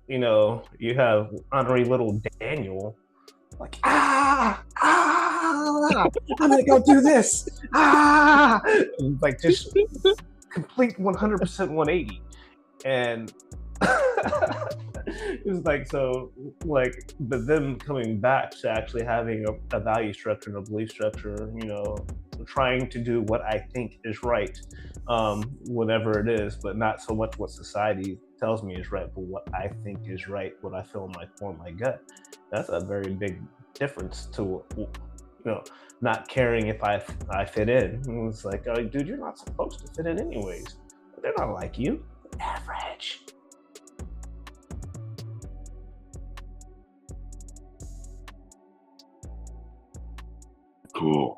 you have honorary little Daniel, like, I'm gonna go do this. Like just complete 100% 180. And it was like, so like, but then coming back to actually having a value structure and a belief structure, trying to do what I think is right, whatever it is, but not so much what society tells me is right, but what I think is right, what I feel in my core, my gut. That's a very big difference to, not caring if I fit in. It's like, oh, dude, you're not supposed to fit in anyways. They're not like you. Average. Cool.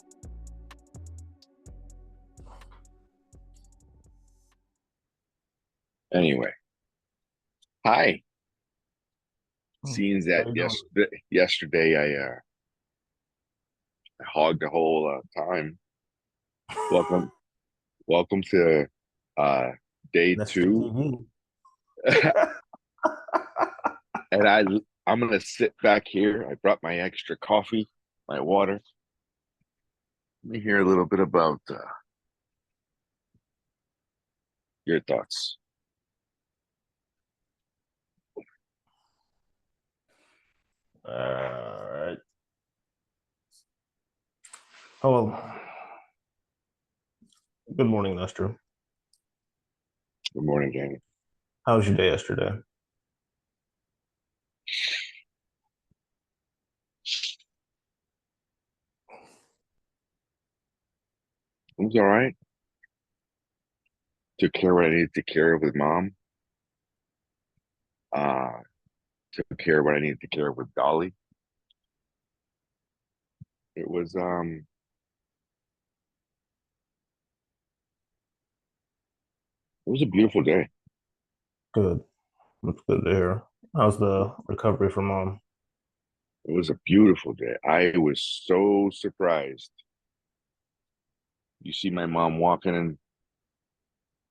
Anyway, hi. Seeing that yesterday, I hogged the whole time. Welcome to day That's 2. And I'm gonna sit back here. I brought my extra coffee, my water. Let me hear a little bit about your thoughts. All right. Oh, well. Good morning, Nestor. Good morning, Danny. How was your day yesterday? It was all right. Took care of what I needed to care of with mom. Took care of what I needed to care of with Dolly. It was a beautiful day. Good. That's good to hear. How's the recovery from mom? It was a beautiful day. I was so surprised. You see my mom walking and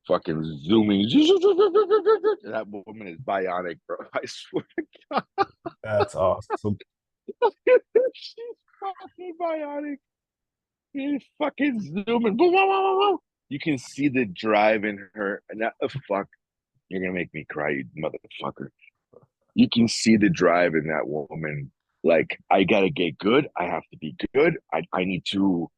fucking zooming. That woman is bionic, bro. I swear to God. That's awesome. She's fucking bionic. She's fucking zooming. You can see the drive in her. And that, fuck, you're gonna make me cry, you motherfucker. You can see the drive in that woman. Like, I gotta get good. I have to be good. I need to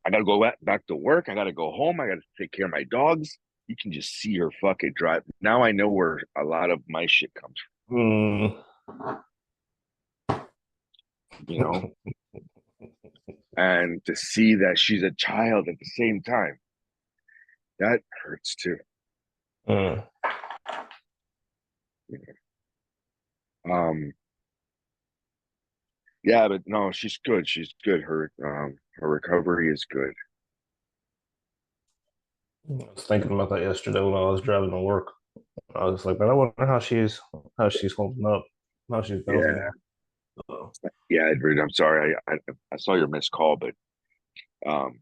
I gotta go back to work. I gotta go home. I gotta take care of my dogs. You can just see her fucking drive. Now I know where a lot of my shit comes Mm. from, and to see that she's a child at the same time, that hurts too. Mm. Um, yeah, but no, she's good. She's good. Her recovery is good. I was thinking about that yesterday when I was driving to work. I was like, man, I wonder how she's holding up, how she's Yeah, doing. So, yeah, Edward. I'm sorry. I saw your missed call, but um,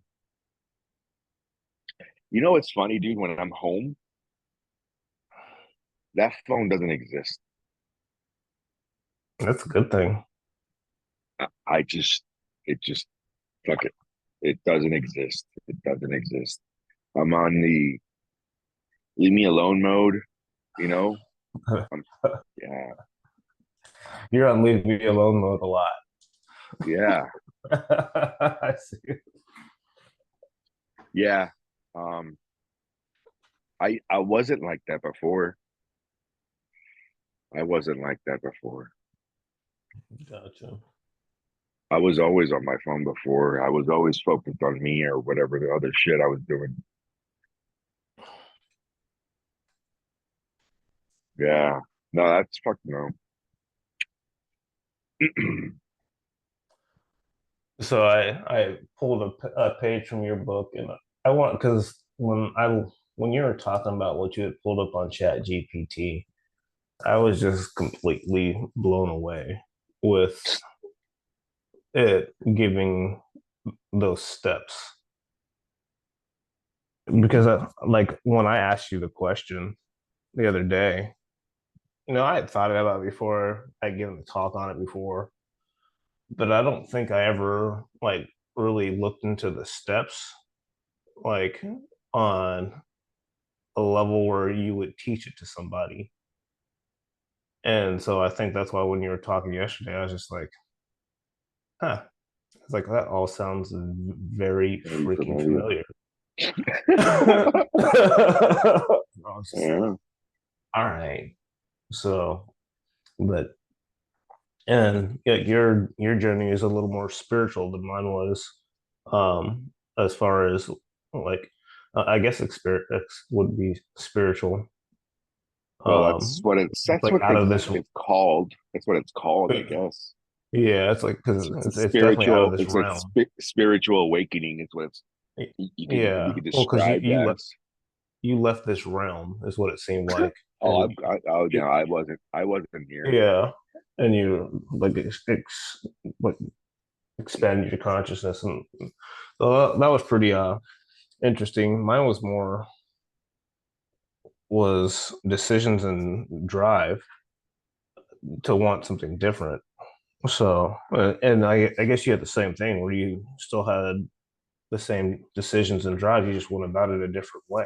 what's funny, dude? When I'm home, that phone doesn't exist. that's a good thing. I just, it just, fuck it. It doesn't exist. It doesn't exist. I'm on the leave me alone mode, you know? I'm, yeah, You're on leave me alone mode a lot. yeah, I see. yeah. Um, I wasn't like that before. I wasn't like that before. Gotcha. I was always on my phone before. I was always focused on me or whatever the other shit I was doing. Yeah. No, that's fuck no. So I pulled a page from your book, and I want, because when you were talking about what you had pulled up on Chat GPT, I was just completely blown away with it giving those steps. Because like when I asked you the question, the other day. I had thought about it before. I'd given a talk on it before, but I don't think I ever like really looked into the steps like on a level where you would teach it to somebody. And so I think that's why when you were talking yesterday, I was just like, huh. It's like that all sounds very Very freaking familiar. familiar. I was just like, Yeah. all right. So, but and yeah, your journey is a little more spiritual than mine was. As far as like, I guess would be spiritual. Well, that's Um, what it's it's that's like what out of this. it's called. That's what it's called, I guess. Yeah, it's like because It's a it's definitely out of spiritual. this It's a realm. spiritual awakening. Is what it's you Yeah, could well, because describe as. you left this realm is what it seemed like, Oh, and oh you, no, I wasn't here. yeah, and you like like expanded your consciousness, and so that was pretty interesting. Mine was more was decisions and drive to want something different. So, and I guess you had the same thing where you still had the same decisions and drive. You just went about it a different way.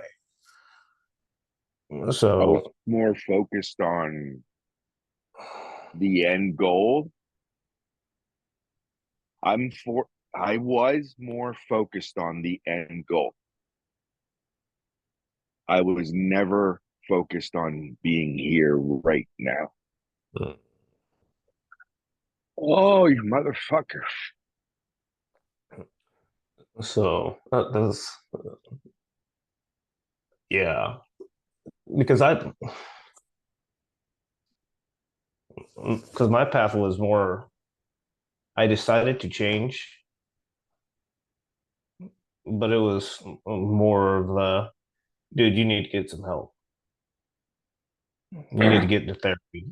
I was So, more focused on the end goal. I'm for. I was more focused on the end goal. I was never focused on being here right now. Oh, you motherfucker. so that's yeah, because because my path was more. I decided to change, but it was more of the dude. You need to get some help. You need to get into therapy.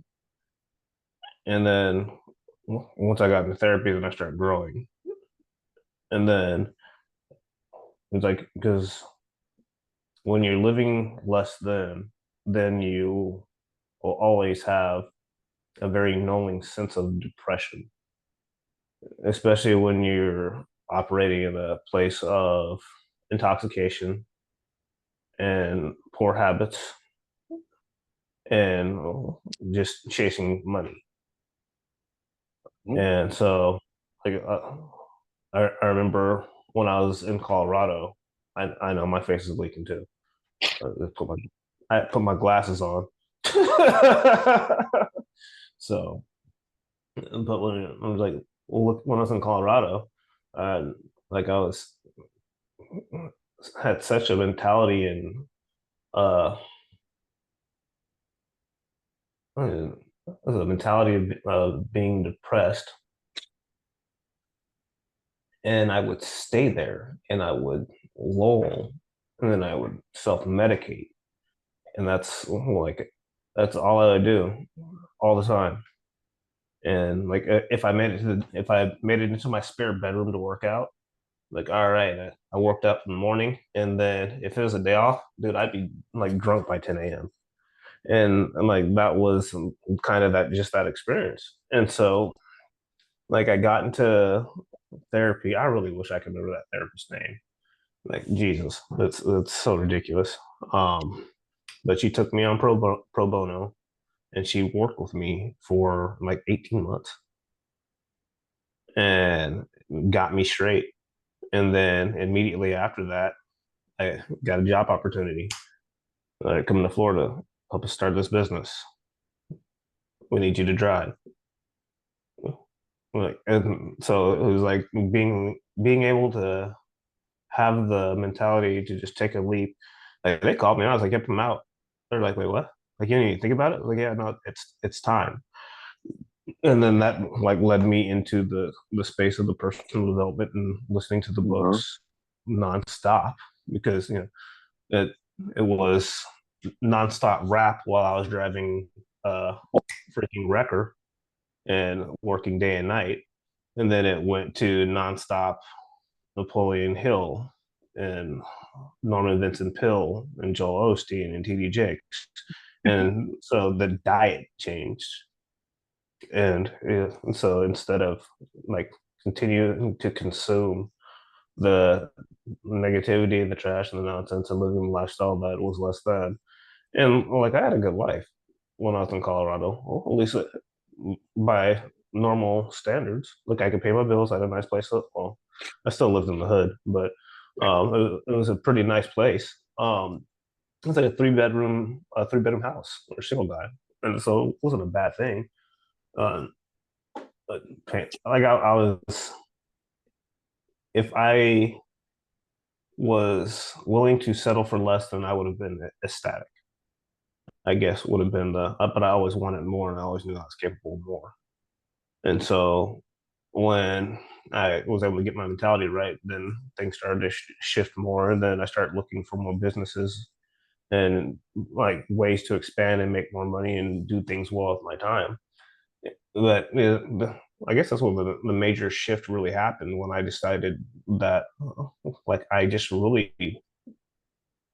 And then once I got into therapy, then I started growing. And then it's like because when you're living less than, then you will always have a very knowing sense of depression, especially when you're operating in a place of intoxication and poor habits and just chasing money. And so, like, I remember when I was in Colorado, I know my face is leaking too. I put my glasses on. So, but when I was like, when I was in Colorado, uh, like I was had such a mentality and uh, a mentality of being depressed, and I would stay there, and I would lull, and then I would self medicate, and that's all I would do all the time. And like if I made it into my spare bedroom to work out, like all right, I worked out in the morning, and then if it was a day off, dude, I'd be like drunk by 10 a.m. And I'm like that was kind of that just that experience. And so like I got into therapy. I really wish I could remember that therapist's name. Like Jesus, that's so ridiculous. But she took me on pro bono, and she worked with me for like 18 months and got me straight. And then immediately after that, I got a job opportunity. Coming to Florida, help us start this business. We need you to drive. Like, and so it was like being able to have the mentality to just take a leap. Like they called me, and I was like, "Yep, I'm out." They're like, "Wait, what?" Like you didn't even think about it? Like, yeah, no, it's time. And then that like led me into the space of the personal development and listening to the Uh-huh. books nonstop because it it was nonstop rap while I was driving a freaking wrecker and working day and night, and then it went to nonstop Napoleon Hill and Norman Vincent Peale and Joel Osteen and T.D. Jakes, And so the diet changed. And so instead of like continuing to consume the negativity and the trash and the nonsense and living the lifestyle that was less than, and like I had a good life when I was in Colorado, well, at least by normal standards. Like I could pay my bills. I had a nice place. Well, I still lived in the hood, but it was a pretty nice place. It was like a three bedroom house for a single guy, and so it wasn't a bad thing. Uh, but like I was, if I was willing to settle for less, then I would have been ecstatic. I guess would have been but I always wanted more, and I always knew I was capable of more. And so when I was able to get my mentality right, then things started to shift more. And then I started looking for more businesses and like ways to expand and make more money and do things well with my time. But I guess that's when the major shift really happened when I decided that like I just really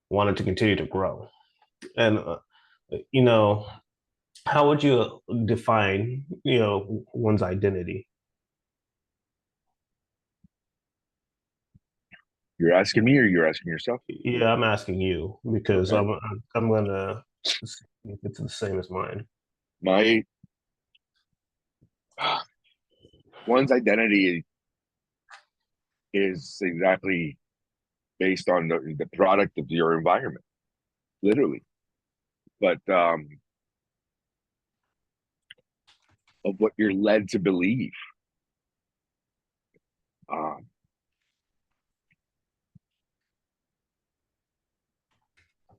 wanted to continue to grow. And you know, how would you define one's identity? You're asking me, or you're asking yourself? Yeah, I'm asking you because Okay. I'm gonna see if it's the same as mine. My one's identity is exactly based on the product of your environment, literally. But of what you're led to believe. Um,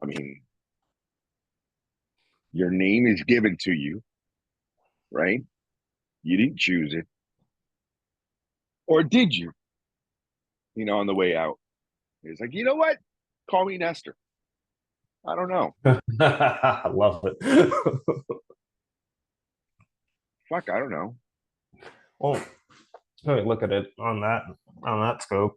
I mean, your name is given to you, right? You didn't choose it, or did you? On the way out, it's like, you know what? Call me Nestor. I don't know. I love it. Fuck, I don't know. Well, look at it on that scope.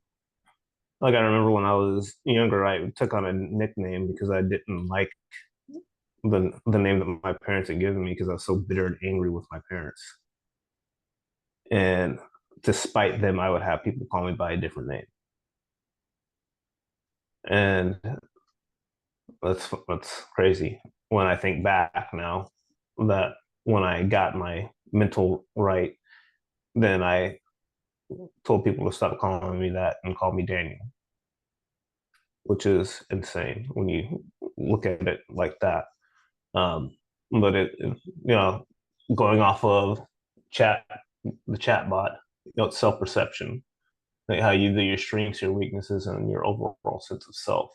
Like I remember when I was younger, I took on a nickname because I didn't like the name that my parents had given me because I was so bitter and angry with my parents. And despite them, I would have people call me by a different name. And that's crazy when I think back now that when I got my mental right, then I told people to stop calling me that and call me Daniel, which is insane when you look at it like that. Um, but going off of chat, the chat bot, it's self perception, like how you do your strengths, your weaknesses, and your overall sense of self.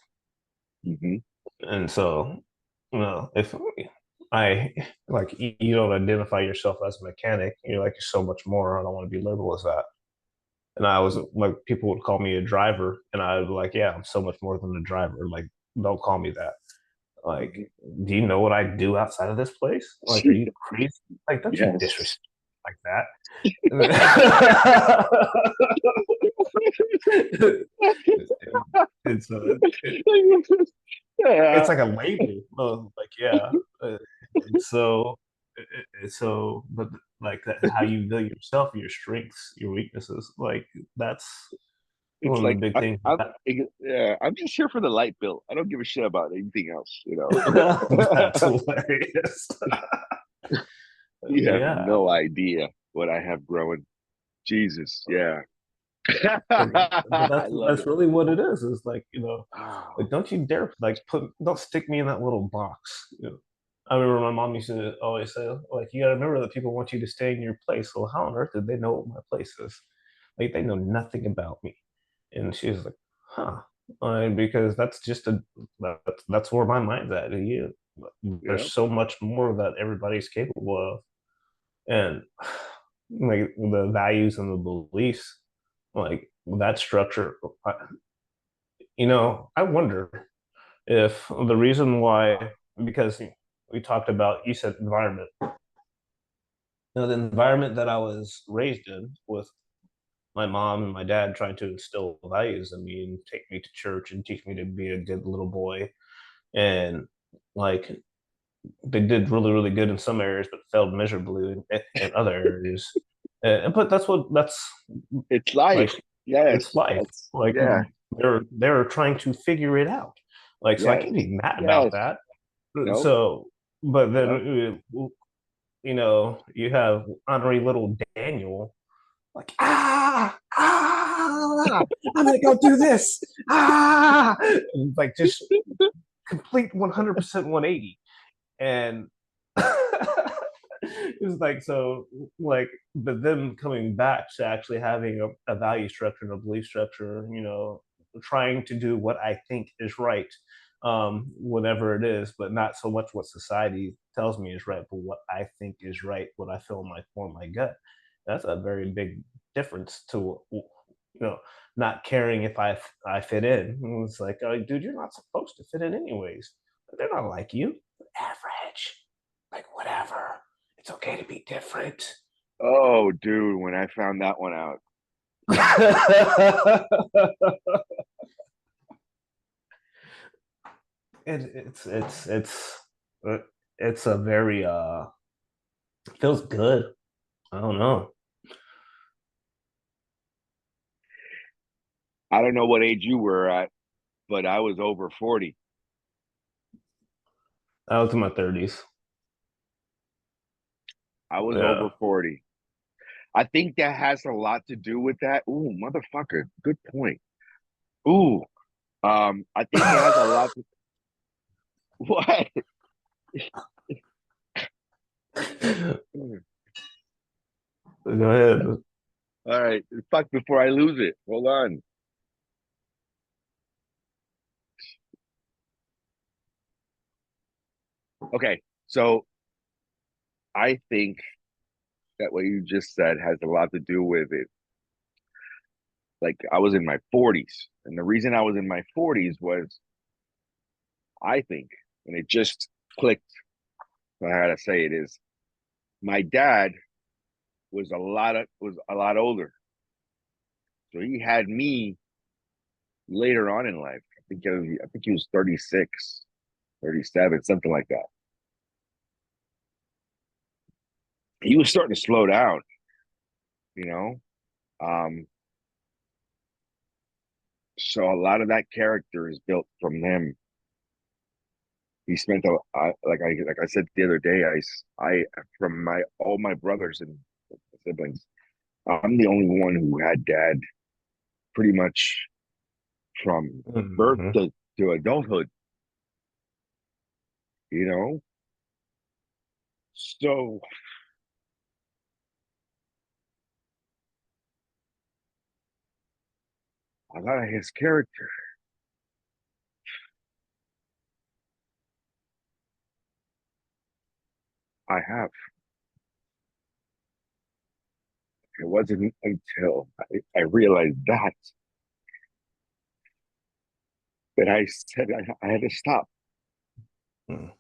Mm-hmm. And so, if I like you don't identify yourself as a mechanic, you're like you're so much more. I don't want to be labeled as that. And I was like, people would call me a driver, and I would be like, yeah, I'm so much more than a driver. Like, don't call me that. Like, Mm-hmm. do you know what I do outside of this place? Like, are you crazy? Like, don't you Yes. disrespect like that? it's it's Yeah. like a label. Like, yeah. Uh, and so, but like that, how you view yourself, your strengths, your weaknesses, like that's It's one of the like big things. yeah, I'm just here for the light bill. I don't give a shit about anything else. That's hilarious. You have Yeah, no idea what I have growing. Jesus, yeah. but I love that's it. really what it is. Is like like Oh, don't you dare like don't stick me in that little box. I remember my mom used to always say like you got to remember that people want you to stay in your place. Well, how on earth did they know what my place is? Like they know nothing about me. And she was like, huh. Because that's just that's where my mind's at. There's yeah. so much more that everybody's capable of. And like the values and the beliefs, like that structure, I wonder if the reason why, because we talked about, you said environment. The environment that I was raised in with my mom and my dad trying to instill values in me and take me to church and teach me to be a good little boy and like they did really really good in some areas, but failed miserably in other areas. But that's It's life. like it's Yes. life. That's Like yeah. they're trying to figure it out. Like so, I Yes. can't be mad about Yes. that. Nope. So, but Nope. then you have honorary little Daniel like I'm gonna go do this and like just complete 100% 180 and it's like so like but them coming back to actually having a value structure and a belief structure, trying to do what I think is right, whatever it is, but not so much what society tells me is right, but what I think is right, what I feel in my core, my gut. That's a very big difference to not caring if I fit in. It's like, oh, dude, you're not supposed to fit in anyways. They're not like you. They're average. Like whatever. It's okay to be different. Oh, dude, when I found that one out, Uh, it's a very feels good. I don't know. I don't know what age you were at, but I was over 40. I was in my 30s. I was over Yeah. 40. I think that has a lot to do with that. Ooh, motherfucker. Good point. Ooh. I think it has a lot to what? All Go ahead. right. Fuck before I lose it. Hold on. Okay. So I think that what you just said has a lot to do with it. Like I was in my 40s. And the reason I was in my 40s was I think, and it just clicked, I gotta say it is my dad was a lot older. So he had me later on in life. I think he was 36, 37, something like that. He was starting to slow down, you know. Um, so a lot of that character is built from him. He spent like I said the other day, I from my all my brothers and siblings, I'm the only one who had dad pretty much from birth Mhm. to adulthood, you know. So a lot of his character I have. It wasn't until I realized that I said I had to stop. Mm.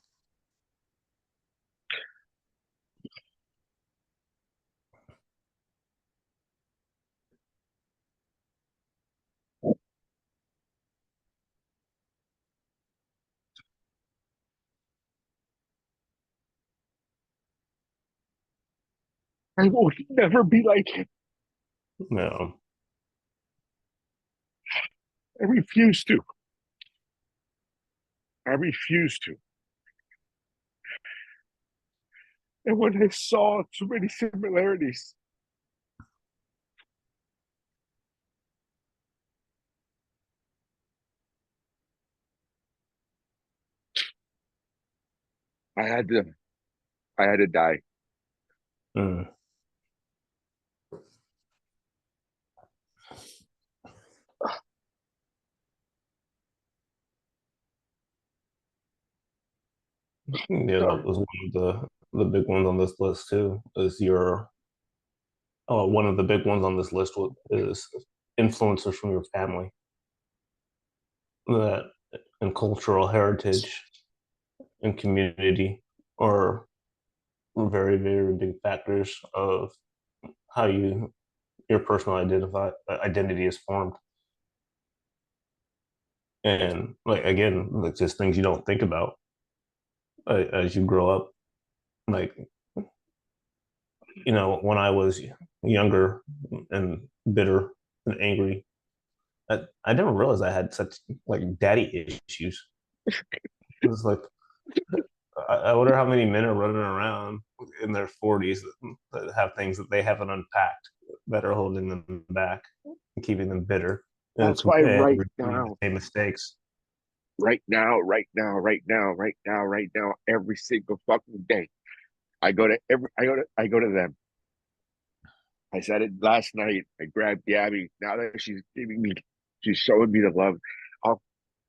I will never be like him. No. I refuse to. I refuse to. And when I saw too many similarities, I had to I had to die. Mm. Yeah, that was one of the big ones on this list too. Is your one of the big ones on this list is influences from your family that and cultural heritage and community are very very big factors of how your personal identity is formed. And like again, like just things you don't think about. as you grow up. Like, when I was younger and bitter and angry, I didn't realize I had such like daddy issues. It was like I wonder how many men are running around in their 40s that have things that they haven't unpacked that are holding them back and keeping them bitter That's why and right repeating the now, same mistakes. right now, every single fucking day, I go to them. I said it last night. I grabbed Gabby. Now that she's showing me the love. I'll,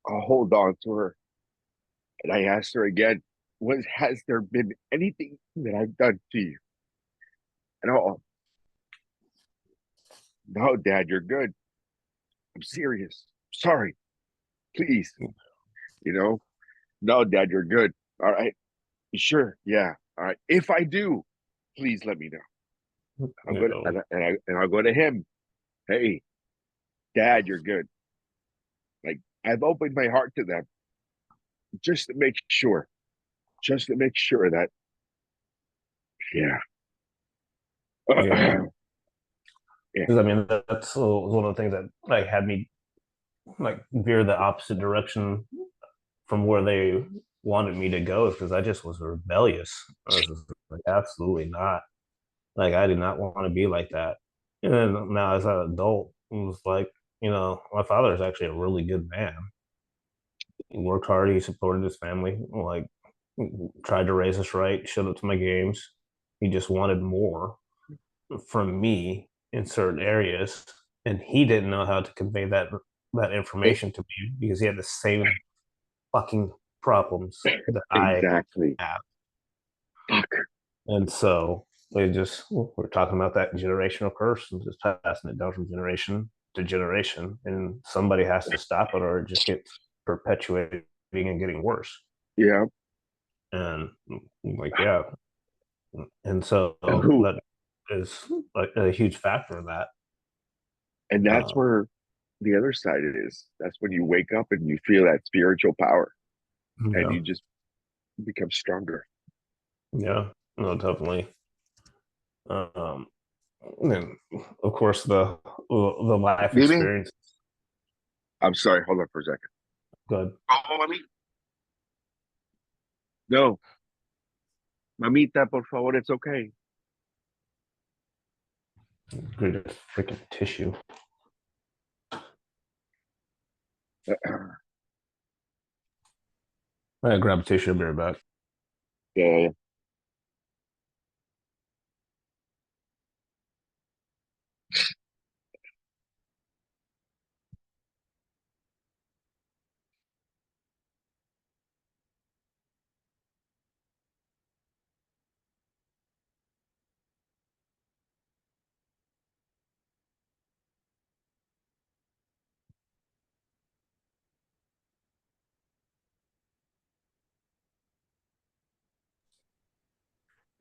I'll hold on to her. And I asked her again, has there been anything that I've done to you? And no, Dad, you're good. I'm serious. Sorry, please. You know, no, Dad, you're good. All right. Sure. Yeah. All right. If I do, please let me know. I'm You gonna know, and I'll go to him. Hey, Dad, you're good. Like I've opened my heart to them just to make sure, that yeah, yeah. yeah, Because I mean, that's one of the things that like had me like veer the opposite direction from where they wanted me to go, because I just was rebellious. I was just like, absolutely not. Like, I did not want to be like that. And then now as an adult, it was like, my father is actually a really good man. He worked hard. He supported his family. Like, tried to raise us right. Showed up to my games. He just wanted more from me in certain areas, and he didn't know how to convey that it, information to me because he had the same fucking problems that I exactly. have. Fuck. And so we're talking about that generational curse and just passing it down from generation to generation. And somebody has to stop it or it just gets perpetuating and getting worse. Yeah. And like, yeah. And so Who? that is like a huge factor in that. And that's Uh, where the other side is. That's when you wake up and you feel that spiritual power, and yeah. you just become stronger. Yeah. No, definitely. Um, and of course the life Mimi, experience. I'm sorry. Hold on for a second. Good. Oh, mami. No, mamita, por favor. It's okay. Good freaking tissue. I gotta grab a tissue. I'll be right back. Yeah.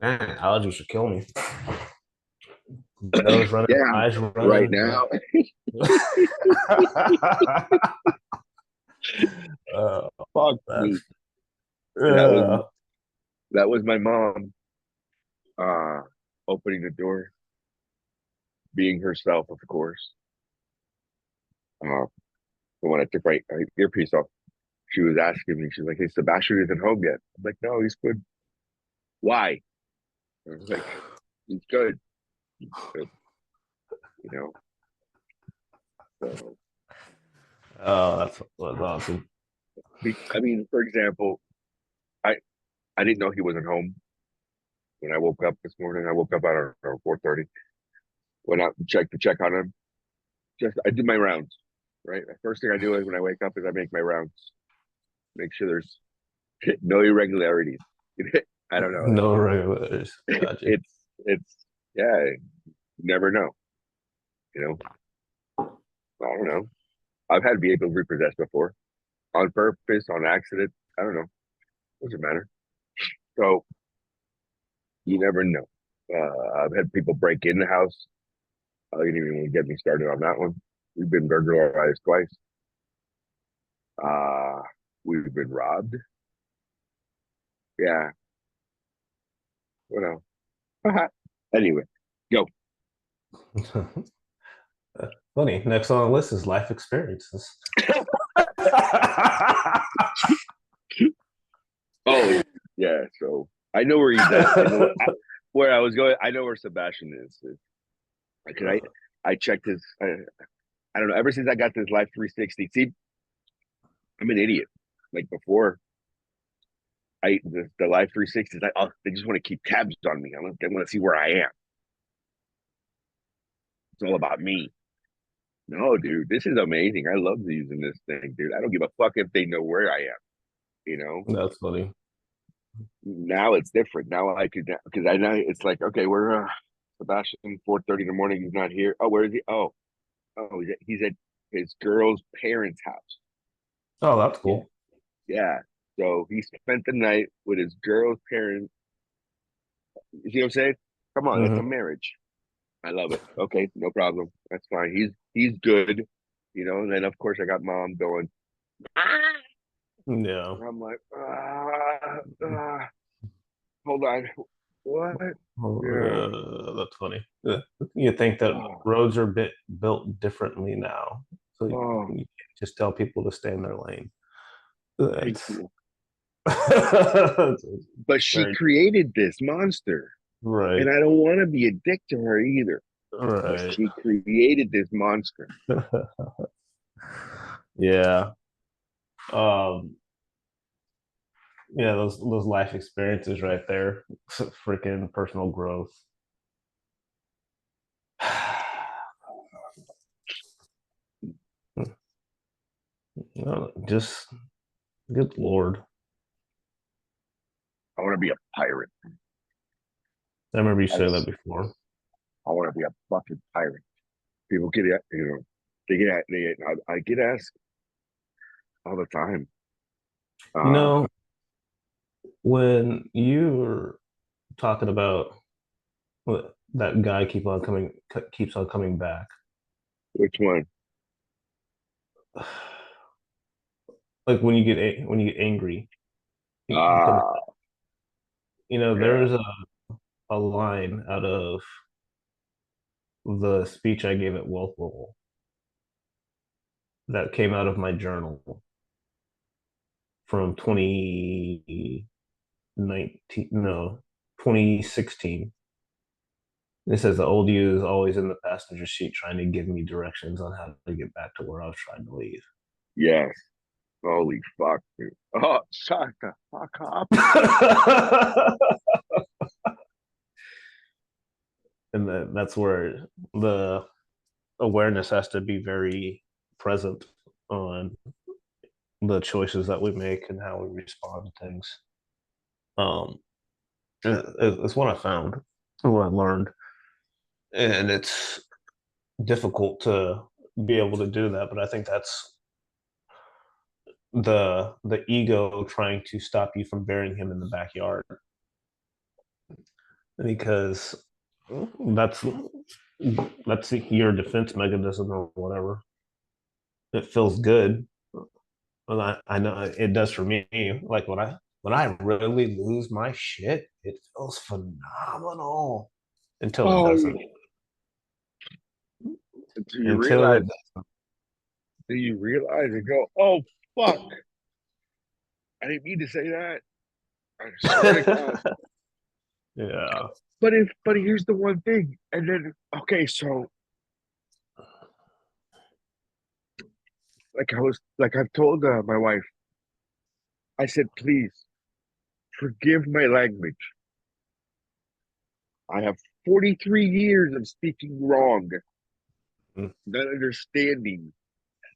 Man, allergies should kill me. Nose running, Yeah. eyes Right running. now. uh, Fuck me. that's That was uh, my mom uh opening the door, being herself, of course. Uh but when I took my earpiece off, she was asking me, she's like, "Hey, Sebastian isn't home yet." I'm like, "No, he's good." Why? I was like, "He's good." He's good, you know. So that's awesome. I mean, for example, I I didn't know he wasn't home when I woke up this morning. I woke up at around 4:30. Went out to check on him. Just I do my rounds, right? The first thing I do is when I wake up is I make my rounds, make sure there's no irregularities. I don't know. No regulars. Gotcha. It's yeah, you never know. You know, I don't know. I've had vehicles repossessed before, on purpose, on accident. I don't know. Doesn't matter. So you never know. I've had people break in the house. I didn't even get me started on that one. We've been burglarized twice. Uh, we've been robbed. Yeah. What else? Anyway, go. Funny. Next on the list is life experiences. Oh, yeah. So I know where he's at. I know where I was going. I know where Sebastian is. Because I checked his. I don't know. Ever since I got this Life 360, see, I'm an idiot. Like before, the Life 360s. They just want to keep tabs on me. They want to see where I am. It's all about me. No, dude, this is amazing. I love using this thing, dude. I don't give a fuck if they know where I am. You know, That's funny. now it's different. Now I could because I know it's like okay, we're Sebastian 4:30 in the morning. He's not here. Oh, where is he? Oh, he's at his girl's parents' house. Oh, that's Yeah, cool. yeah. So he spent the night with his girl's parents. You see what I'm saying? Come on, that's a Hmm. marriage. I love it. Okay, no problem. That's fine. He's good. You know, and then of course I got mom going. Ah! Yeah. I'm like, hold on. What? Yeah. That's funny. Yeah. You think that Oh, roads are built differently now, so you oh, can't just tell people to stay in their lane. thank It's, you. it's But she very created this monster. And right, I don't want to be a dick to her either. But right. she created this monster. Yeah. Um, yeah, those life experiences right there. Freaking personal growth. Just good Lord. I want to be a pirate. I remember you I saying that just, before. I want to be a fucking pirate. People get, I get asked all the time. You Uh, know, when you were talking about that guy keeps on coming back, which one? like when you get angry, he comes. Ah, yeah, There's a line out of the speech I gave at Wealth Bowl that came out of my journal from 2019, no, 2016. It says the old you is always in the passenger seat trying to give me directions on how to get back to where I was trying to leave. yes. Holy fuck, dude. Oh, shut the fuck up. And that's where the awareness has to be very present on the choices that we make and how we respond to things. Um, it's what I found, what I learned, and it's difficult to be able to do that. But I think that's the ego trying to stop you from burying him in the backyard because that's that's your defense mechanism or whatever. It feels good. Well, I know it does for me. Like when I really lose my shit, it feels phenomenal until it Oh, doesn't. until you Until realize, it and go, oh, fuck. I didn't mean to say that. I swear to God. yeah. But here's the one thing. And then, okay, so like I've told my wife, I said, please forgive my language. I have 43 years of speaking wrong, Mm, not understanding,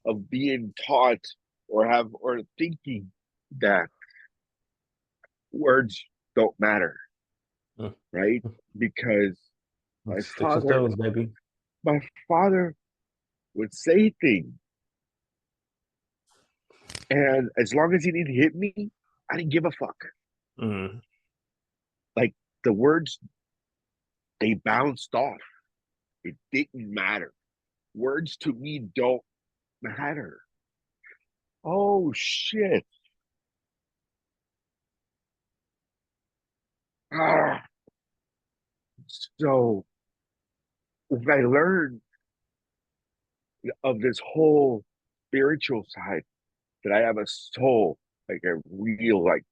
of being taught or thinking that words don't matter, mm, right? Because mm. my Sticks and father, stones, baby. my father would say things, and as long as he didn't hit me, I didn't give a fuck. Mm, Like the words, they bounced off. It didn't matter. Words to me don't matter. Oh shit. Ah, so what I learned of this whole spiritual side, that I have a soul, like a real, like,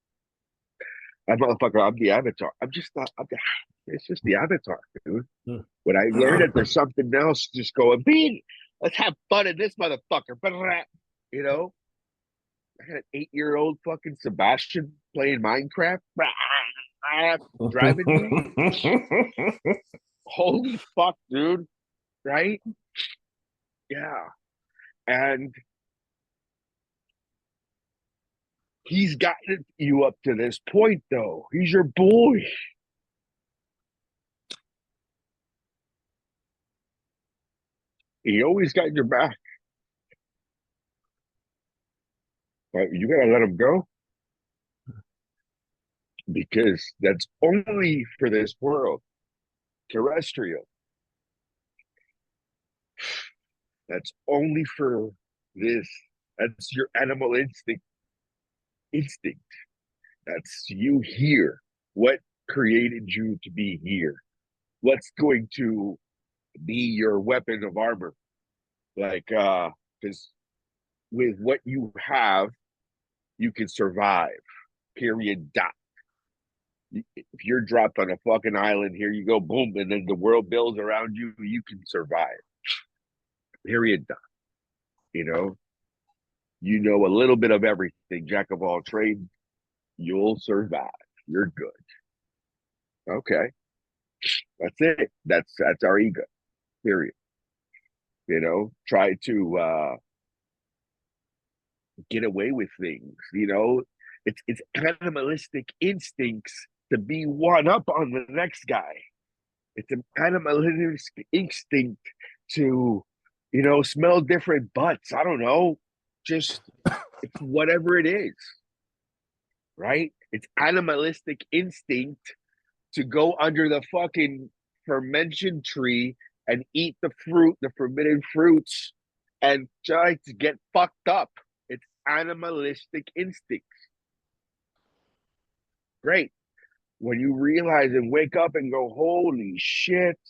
that motherfucker, I'm the avatar. I'm just not, it's just the avatar, dude. When I learned that there's something else just going, bean, let's have fun in this motherfucker. You know, I had an 8-year-old fucking Sebastian playing Minecraft, driving me. Holy fuck, dude. Right? Yeah. And he's gotten you up to this point, though. He's your boy. He always got your back. But you gotta let him go, because that's only for this world. Terrestrial. That's only for this. That's your animal instinct. Instinct. That's you here. What created you to be here? What's going to be your weapon of armor? Like, because with what you have, you can survive. Period. Dot. If you're dropped on a fucking island, here you go, boom, and then the world builds around you, you can survive. Period. Dot. You know a little bit of everything, jack of all trades. You'll survive. You're good. Okay, that's it. That's our ego. Period. Try to get away with things. It's animalistic instincts to be one up on the next guy. It's an animalistic instinct to, smell different butts. I don't know. Just it's whatever it is, right? It's animalistic instinct to go under the fucking fermentation tree and eat the fruit, the forbidden fruits, and try to get fucked up. It's animalistic instincts. Great. When you realize and wake up and go, holy shit.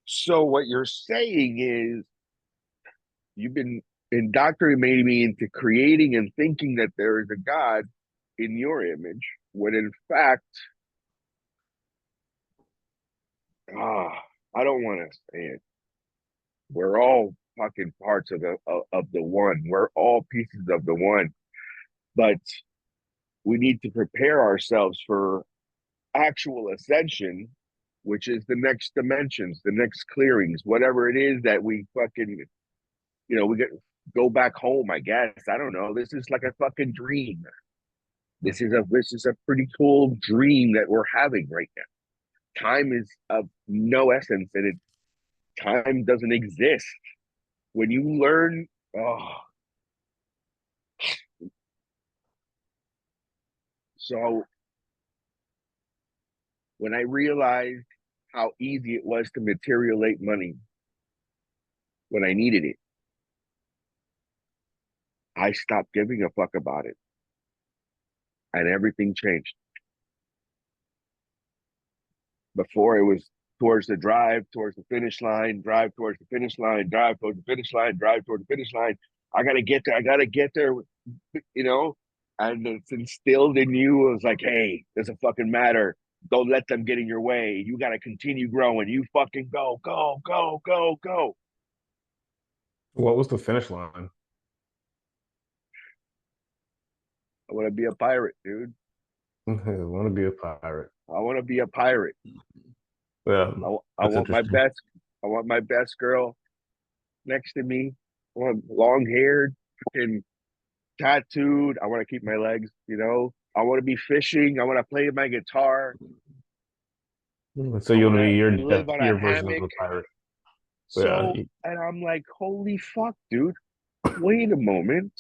So what you're saying is you've been indoctrinating me into creating and thinking that there is a God in your image, when in fact, I don't want to say it. We're all fucking parts of the one. We're all pieces of the one, but we need to prepare ourselves for actual ascension, which is the next dimensions, the next clearings, whatever it is that we fucking, we go back home. I guess I don't know. This is like a fucking dream. This is a pretty cool dream that we're having right now. Time is of no essence, and time doesn't exist. When you learn, so when I realized how easy it was to materialize money when I needed it, I stopped giving a fuck about it, and everything changed. Before, it was towards the drive, towards the finish line, drive towards the finish line, drive towards the finish line, drive towards the finish line. I gotta get there. I gotta get there. And it's instilled in you. It was like, hey, doesn't fucking matter. Don't let them get in your way. You gotta continue growing. You fucking go, go, go, go, go. What was the finish line? I want to be a pirate, dude. I want to be a pirate. I want to be a pirate. Yeah, I that's want my interesting. best. I want my best girl next to me. I want long haired, fucking tattooed. I want to keep my legs. I want to be fishing. I want to play my guitar. So I you want want to to be live on a your version of hammock. a pirate. Yeah. So, and I'm like, holy fuck, dude. Wait a moment.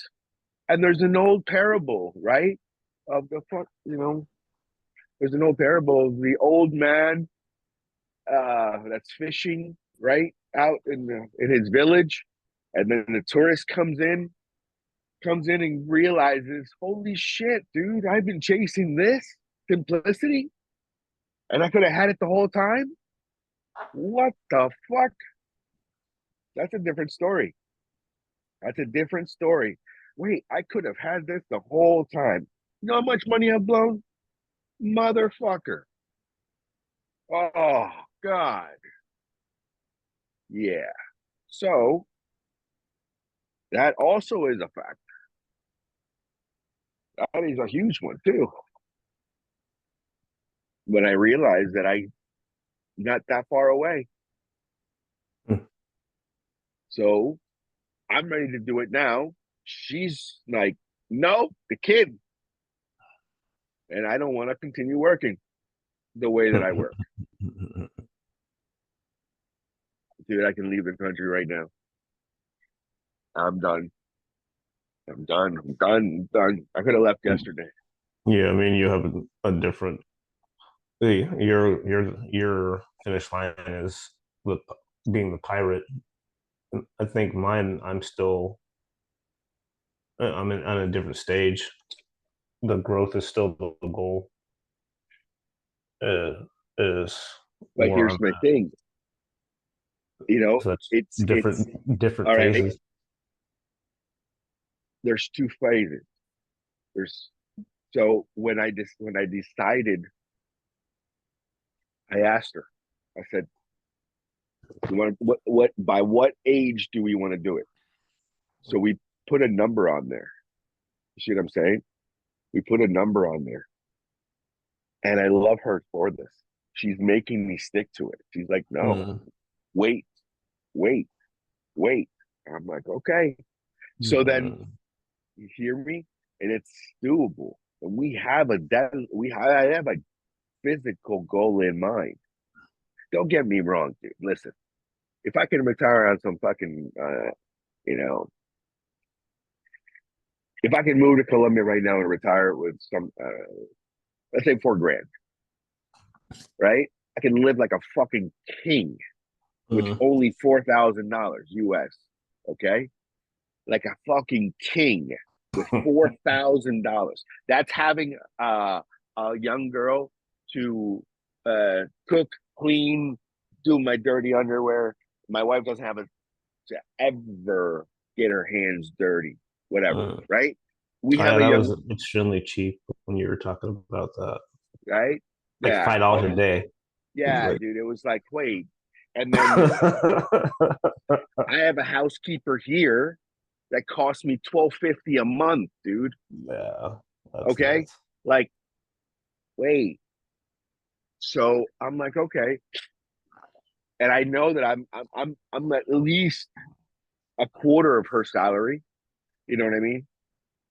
And there's an old parable, right? Of the fuck, there's an old parable of the old man that's fishing, right? Out in his village. And then the tourist comes in and realizes, holy shit, dude, I've been chasing this simplicity. and I could have had it the whole time. What the fuck? That's a different story. That's a different story. Wait, I could have had this the whole time. You know how much money I've blown? Motherfucker. Oh, God. Yeah. So that also is a fact. That is a huge one, too. When I realized that I'm not that far away. Hmm. So I'm ready to do it now. She's like, no, the kid. And I don't want to continue working the way that I work. Dude, I can leave the country right now. I'm done. I'm done. I'm done. I'm done. I could have left yesterday. Yeah, I mean, you have a different. Your finish line is the being the pirate. I think mine. I'm still. I'm on a different stage. The growth is still the goal. Is But where here's I'm my at. thing. You know, So that's it's different all right. phases. There's two phases. There's so when I decided, I asked her. I said, "You want what by what age do we want to do it?" So we put a number on there. You see what I'm saying? We put a number on there, and I love her for this. She's making me stick to it. She's like, "No, Mm. wait, wait, wait." I'm like, "Okay." So then Mm. you hear me, and it's doable. And I have a physical goal in mind. Don't get me wrong, dude. Listen, if I can retire on some fucking, you know, if I can move to Colombia right now and retire with some, let's say 4 grand, right? I can live like a fucking king with Mm. only $4,000 US. Okay, like a fucking king with $4,000. That's having a young girl to cook, clean, do my dirty underwear. My wife doesn't have to ever get her hands dirty, whatever, Mm. right? We Oh have yeah, a that young, was extremely cheap when you were talking about that. right? Like Yeah. $5 a day. It was Yeah, like, dude. It was like, wait. And then I have a housekeeper here that cost me $12.50 a month, dude. yeah, that's Okay. nuts. Like, wait. So I'm like, okay. And I know that I'm at least a quarter of her salary. You know what I mean?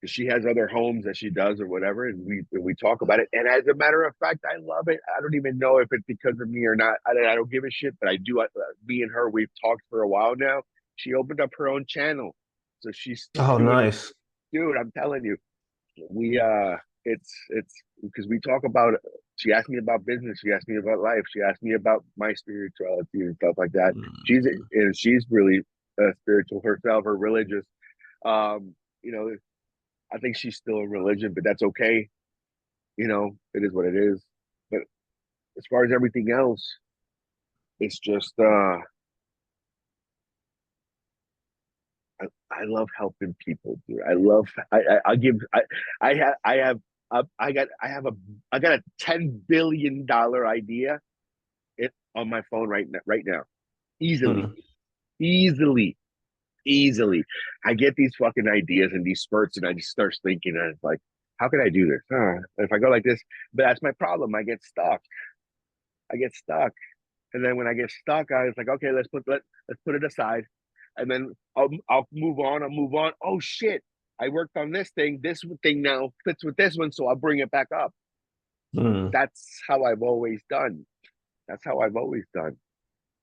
Because she has other homes that she does or whatever, and we talk about it. And as a matter of fact, I love it. I don't even know if it's because of me or not. I don't give a shit, but I do. Me and her, we've talked for a while now. She opened up her own channel, so she's Oh, doing. nice. Dude, I'm telling you, we it's because we talk about. She asked me about business. She asked me about life. She asked me about my spirituality and stuff like that. Mm. She's really spiritual herself, or religious. Um, you know, I think she's still in religion, but that's okay. You know, it is what it is. But as far as everything else, it's just I love helping people, dude. I give I have a $10 billion idea on my phone right now. Easily. Mm. Easily. Easily. I get these fucking ideas and these spurts, and I just start thinking, and it's like, how can I do this? If I go like this, but that's my problem. I get stuck. I get stuck. And then when I get stuck, I was like, okay, let's put it aside. And then I'll move on. I'll move on. Oh shit. I worked on this thing. This thing now fits with this one, so I'll bring it back up. Mm. That's how I've always done. That's how I've always done.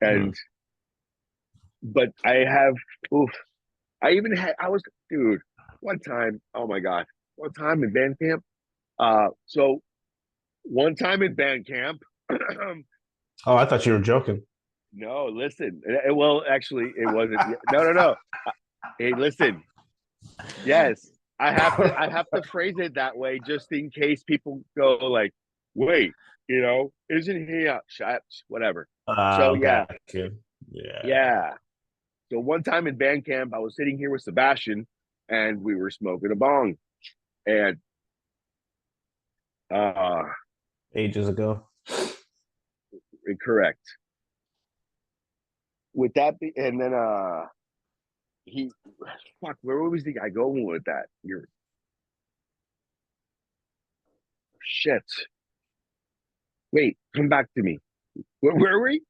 And Mm. but I have oof, I even had I was dude, one time, oh my god, one time in band camp. So one time in band camp, Oh, I thought you were joking. no, listen. Well, actually, it wasn't. No, no, no. Hey, listen. Yes, I have to. I have to phrase it that way just in case people go like, "Wait." You know, isn't he a shots, whatever. So yeah, Got you. Yeah. yeah. So one time in band camp, I was sitting here with Sebastian, and we were smoking a bong, and uh, Ages ago. correct. With that, and then he, fuck, where was the guy going with that? You're shit. Wait, come back to me. Where were we?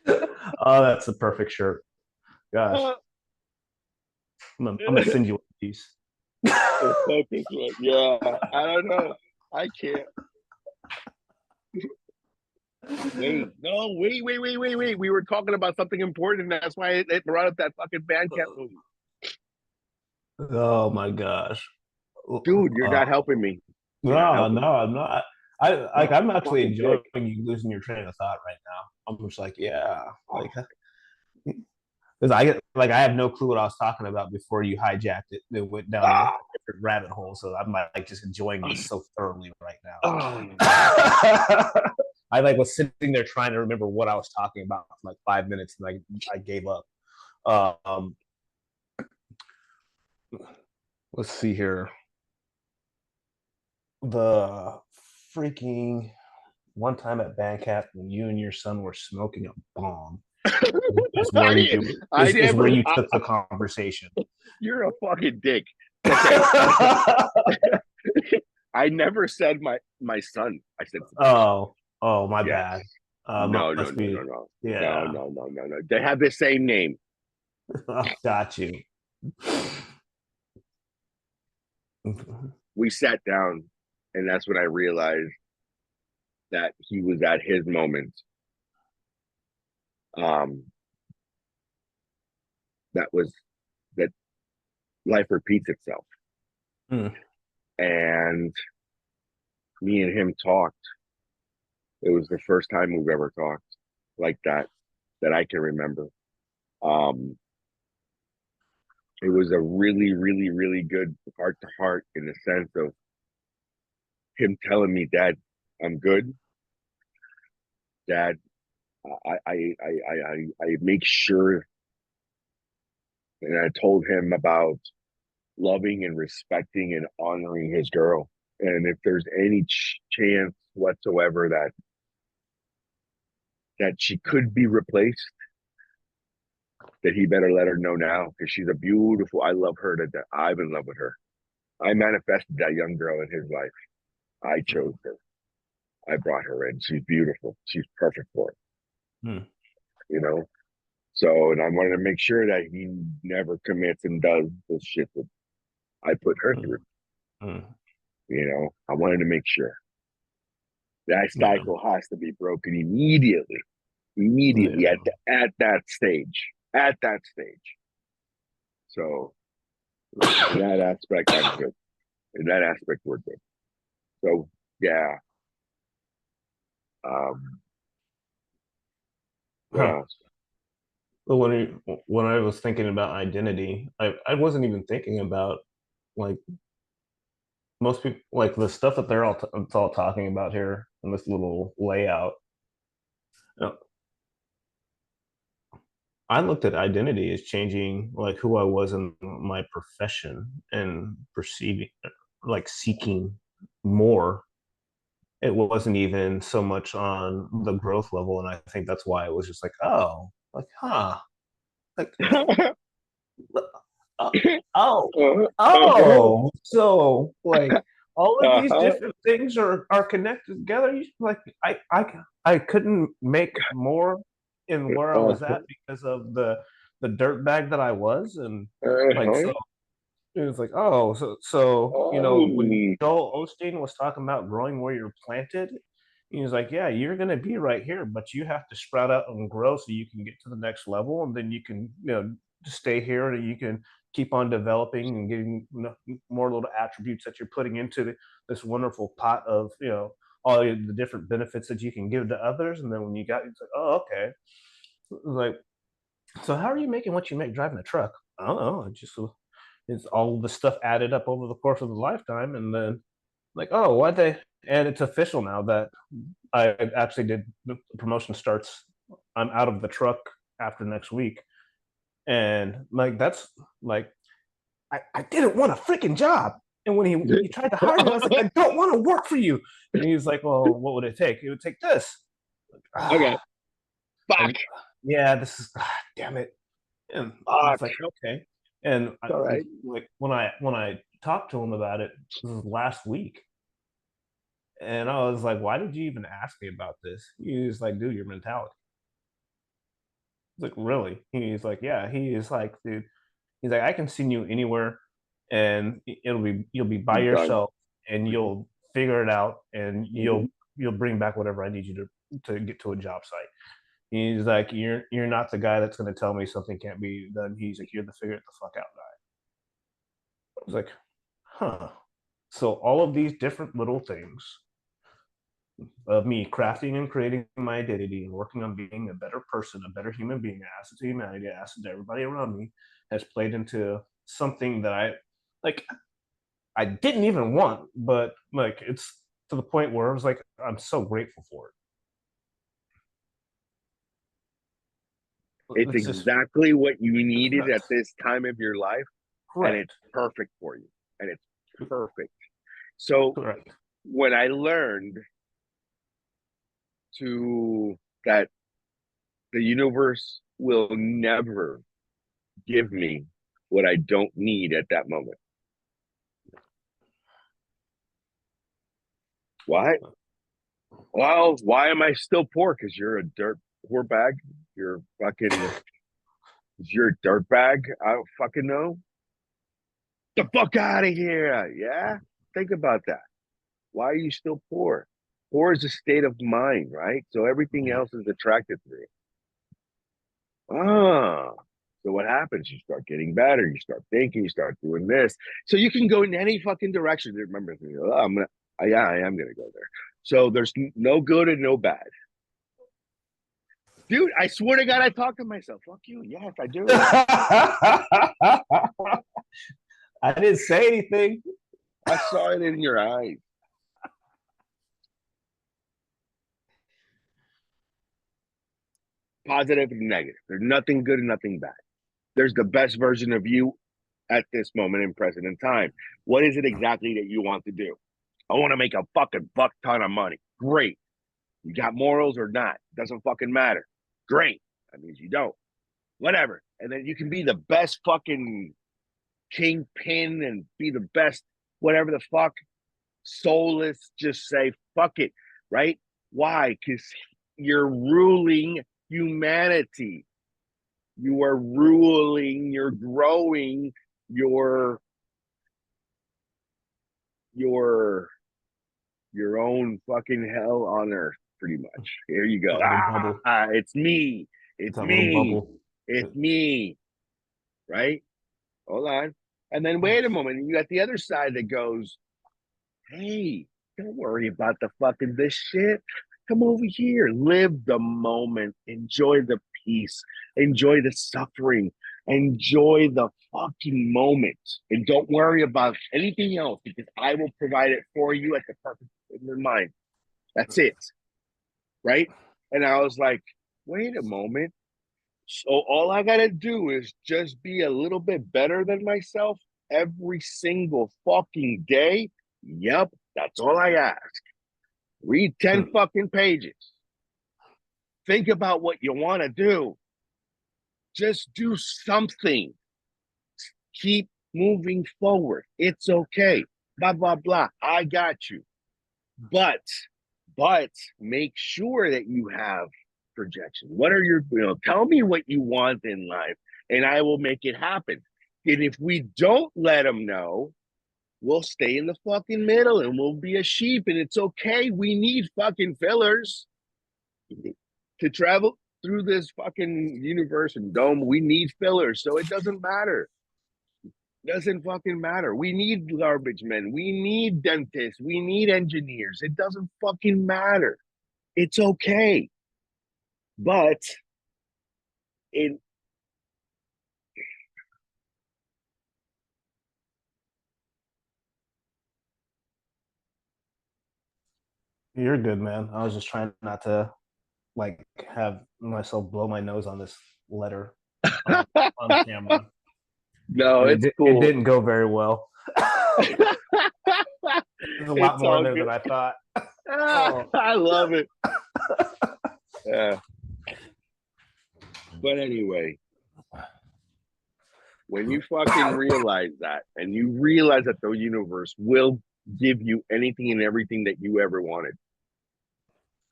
Oh, that's a perfect shirt. Gosh, uh, I'm gonna send you one piece. focus one. Yeah, I don't know. I can't. Wait, no, wait. We were talking about something important. That's why it brought up that fucking Bandcamp movie. Oh my gosh. Dude, you're Uh, not helping me. You're not no, helping me. I'm not. I'm Oh, actually fucking enjoying dick. you losing your train of thought right now. I'm just like, yeah, like because I have no clue what I was talking about before you hijacked it. It went down a Ah, different rabbit hole, so I'm like just enjoying ah, this so thoroughly right now. ah. I like was sitting there trying to remember what I was talking about for like 5 minutes, and I gave up. Um, let's see here. The freaking one time at Bandcamp when you and your son were smoking a bomb is where I, you I is where never. you took the conversation. You're a fucking dick. Okay, I never said my son. I said Sebastian. Oh, my Yes. bad. No, no, Must no, no, be, no, no, yeah. no, no, no, no. They have the same name. Got you. We sat down, and that's when I realized that he was at his moment. Um, that was that life repeats itself, Mm, and me and him talked. It was the first time we've ever talked like that that I can remember. Um, it was a really, really, really good heart to heart in the sense of him telling me, "Dad, I'm good. Dad, I make sure." And I told him about loving and respecting and honoring his girl. And if there's any chance whatsoever that she could be replaced, that he better let her know now because she's a beautiful. I love her to death. I'm in love with her. I manifested that young girl in his life. I chose her. I brought her in. She's beautiful. She's perfect for it. mm, You know. So, and I wanted to make sure that he never commits and does the shit that I put her through. mm, mm. You know, I wanted to make sure that Yeah, cycle has to be broken immediately, immediately yeah. at that stage, at that stage. So in that aspect, I'm good. In that aspect, we're good. So yeah. Um, what Huh. else? But when I was thinking about identity, I wasn't even thinking about like most people like the stuff that it's all talking about here in this little layout. You know, I looked at identity as changing like who I was in my profession and perceiving like seeking more. It wasn't even so much on the growth level, and I think that's why it was just like, oh, like, huh, like, uh, oh, Uh-huh. so like all of these Uh-huh. different things are connected together. Like, I couldn't make more in where I was Uh-huh. at because of the dirt bag that I was, and like Uh-huh. so it was like, oh, when Oh. Joel Osteen was talking about growing where you're planted, he was like, yeah, you're gonna be right here, but you have to sprout out and grow so you can get to the next level, and then you can, stay here and you can keep on developing and getting more little attributes that you're putting into this wonderful pot of all the different benefits that you can give to others, and then when you got, it's like, oh, okay, like, so how are you making what you make driving a truck? I don't know, I just It's all the stuff added up over the course of the lifetime, and then like, oh, why they? And it's official now that I actually did. The promotion starts. I'm out of the truck after next week, and like that's like I didn't want a freaking job. And when he tried to hire me, I was like, I don't want to work for you. And he was like, well, what would it take? It would take this. Okay. Fuck. And yeah, this is damn it. And I was Fuck. like, okay. And All right. like when I talked to him about it, this was last week, and I was like, why did you even ask me about this? He was like, dude, your mentality. I was like, really? He's like, yeah. He is like, dude. He's like, I can send you anywhere, and you'll be by I'm done. yourself, and you'll figure it out, and Mhm. you'll bring back whatever I need you to get to a job site. He's like, you're not the guy that's going to tell me something can't be done. He's like, you're the figure it the fuck out guy. I was like, huh. So all of these different little things of me crafting and creating my identity and working on being a better person, a better human being, an asset to humanity, an asset to everybody around me, has played into something that like. I didn't even want, but like it's to the point where I was like, I'm so grateful for it. It's It's just exactly what you needed at correct, this time of your life, and it's correct, perfect for you. And it's perfect. So correct. when I learned to that the universe will never give me what I don't need at that moment. Why? Well, why am I still poor? Because you're a dirt poor bag. You're fucking. You're a dirt bag. I don't fucking know. The fuck out of here. Yeah. Think about that. Why are you still poor? Poor is a state of mind, right? So everything Yeah. else is attracted to you. Ah. So what happens? You start getting better. You start thinking. You start doing this. So you can go in any fucking direction. Remember, oh, I'm gonna. Yeah, I am gonna go there. So there's no good and no bad. Dude, I swear to God, I talk to myself. Fuck you. Yes, I do. I didn't say anything. I saw it in your eyes. Positive and negative. There's nothing good and nothing bad. There's the best version of you at this moment in present in time. What is it exactly that you want to do? I want to make a fucking buck ton of money. Great. You got morals or not? Doesn't fucking matter. Great. That means you don't. Whatever. And then you can be the best fucking kingpin and be the best whatever the fuck. Soulless. Just say fuck it. Right? Why? Because you're ruling humanity. You are ruling, you're growing your your your own fucking hell on earth, pretty much. Here you go. That little bubble. It's me. It's It's that little me. bubble. It's me. Right? Hold on. And then wait a moment. You got the other side that goes, hey, don't worry about the fucking this shit. Come over here. Live the moment. Enjoy the peace. Enjoy the suffering. Enjoy the fucking moment. And don't worry about anything else because I will provide it for you at the perfect in your mind. That's it. Right? And I was like, wait a moment. So all I gotta do is just be a little bit better than myself every single fucking day. Yep, that's all I ask. Read 10 fucking pages. Think about what you want to do. Just do something. Keep moving forward. It's okay. Blah, blah, blah. I got you. But, but make sure that you have projection. What are your, tell me what you want in life and I will make it happen. And if we don't let them know, we'll stay in the fucking middle and we'll be a sheep and it's okay. We need fucking fillers to travel through this fucking universe and dome. We need fillers. So it doesn't matter. Doesn't fucking matter. We need garbage men. We need dentists. We need engineers. It doesn't fucking matter. It's okay. But it You're good, man. I was just trying not to like have myself blow my nose on this letter on camera, No, and it's it cool. didn't go very well. There's a lot It's more in all there good. than I thought. Oh, I love it. Yeah. But anyway, when you fucking realize that, and you realize that the universe will give you anything and everything that you ever wanted,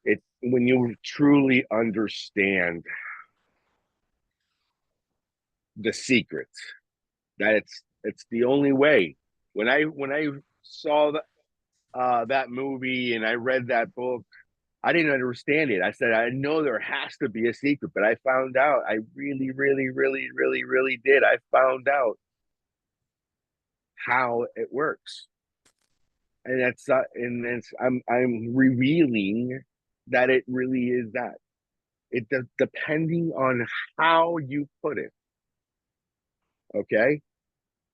it's when you truly understand the secrets that it's the only way. When I saw that movie and I read that book, I didn't understand it. I said, I know there has to be a secret, but I found out. I really, really, really, really, really did. I found out how it works, and I'm revealing that it really is that. Depending on how you put it. Okay,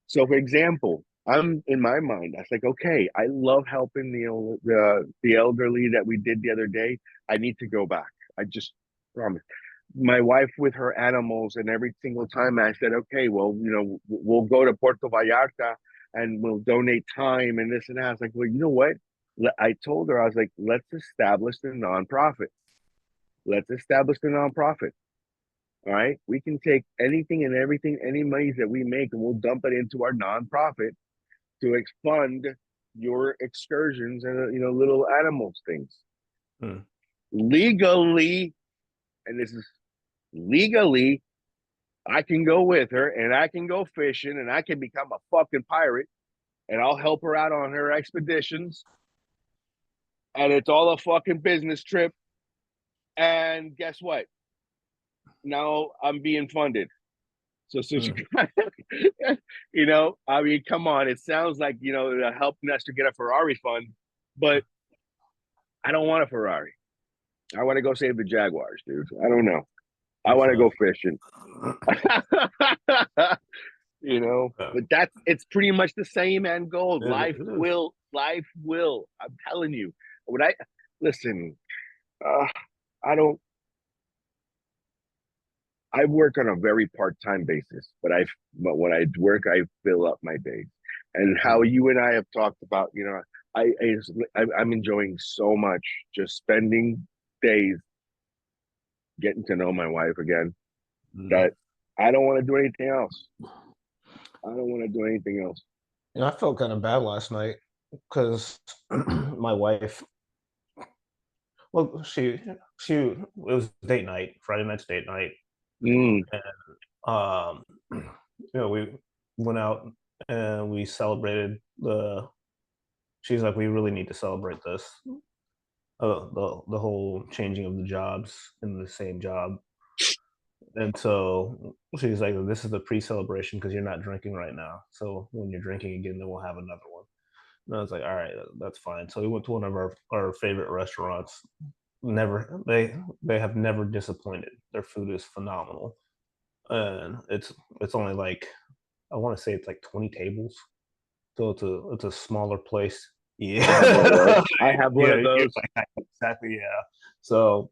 so for example, I'm in my mind. I was like, okay, I love helping the elderly that we did the other day. I need to go back. I just promise. My wife with her animals, and every single time I said, okay, well, we'll go to Puerto Vallarta and we'll donate time and this and that. I was like, well, you know what? I told her, I was like, let's establish the nonprofit. Let's establish the nonprofit. All right. We can take anything and everything, any monies that we make, and we'll dump it into our nonprofit to fund your excursions and little animals things. hmm. Legally, and this is legally, I can go with her and I can go fishing and I can become a fucking pirate and I'll help her out on her expeditions. And it's all a fucking business trip. And guess what? Now I'm being funded. So, Hmm. I mean, come on. It sounds like, to help Nestor get a Ferrari fund, but I don't want a Ferrari. I want to go save the Jaguars, dude. I don't know. I want to go fishing. But it's pretty much the same end goal. It is. Life will. I'm telling you. When I listen, uh, I don't. I work on a very part-time basis, but when I work, I fill up my days. And how you and I have talked about, I'm enjoying so much just spending days getting to know my wife again. Mhm. That I don't want to do anything else. I don't want to do anything else. I felt kind of bad last night because my wife, well, it was date night, Friday night's date night, Mm, and we went out and we celebrated the. She's like, we really need to celebrate this, the whole changing of the jobs in the same job, and so she's like, this is the pre-celebration because you're not drinking right now. So when you're drinking again, then we'll have another one. And I was like, all right, that's fine. So we went to one of our favorite restaurants. Never they have never disappointed. Their food is phenomenal. And it's only like I want to say it's like 20 tables. So it's a smaller place. I have one of Yeah. those. I have one Yeah, of those. exactly, yeah. So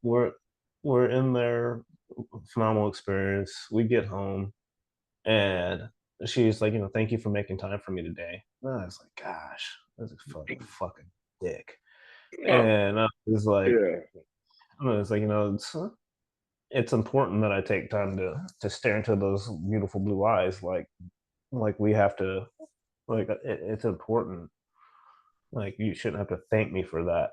we're in there, phenomenal experience. We get home and she's like, thank you for making time for me today. And I was like, gosh, that's a fucking dick. Oh, And yeah. I was like, it's important that I take time to stare into those beautiful blue eyes. Like we have to, like it's important. Like you shouldn't have to thank me for that.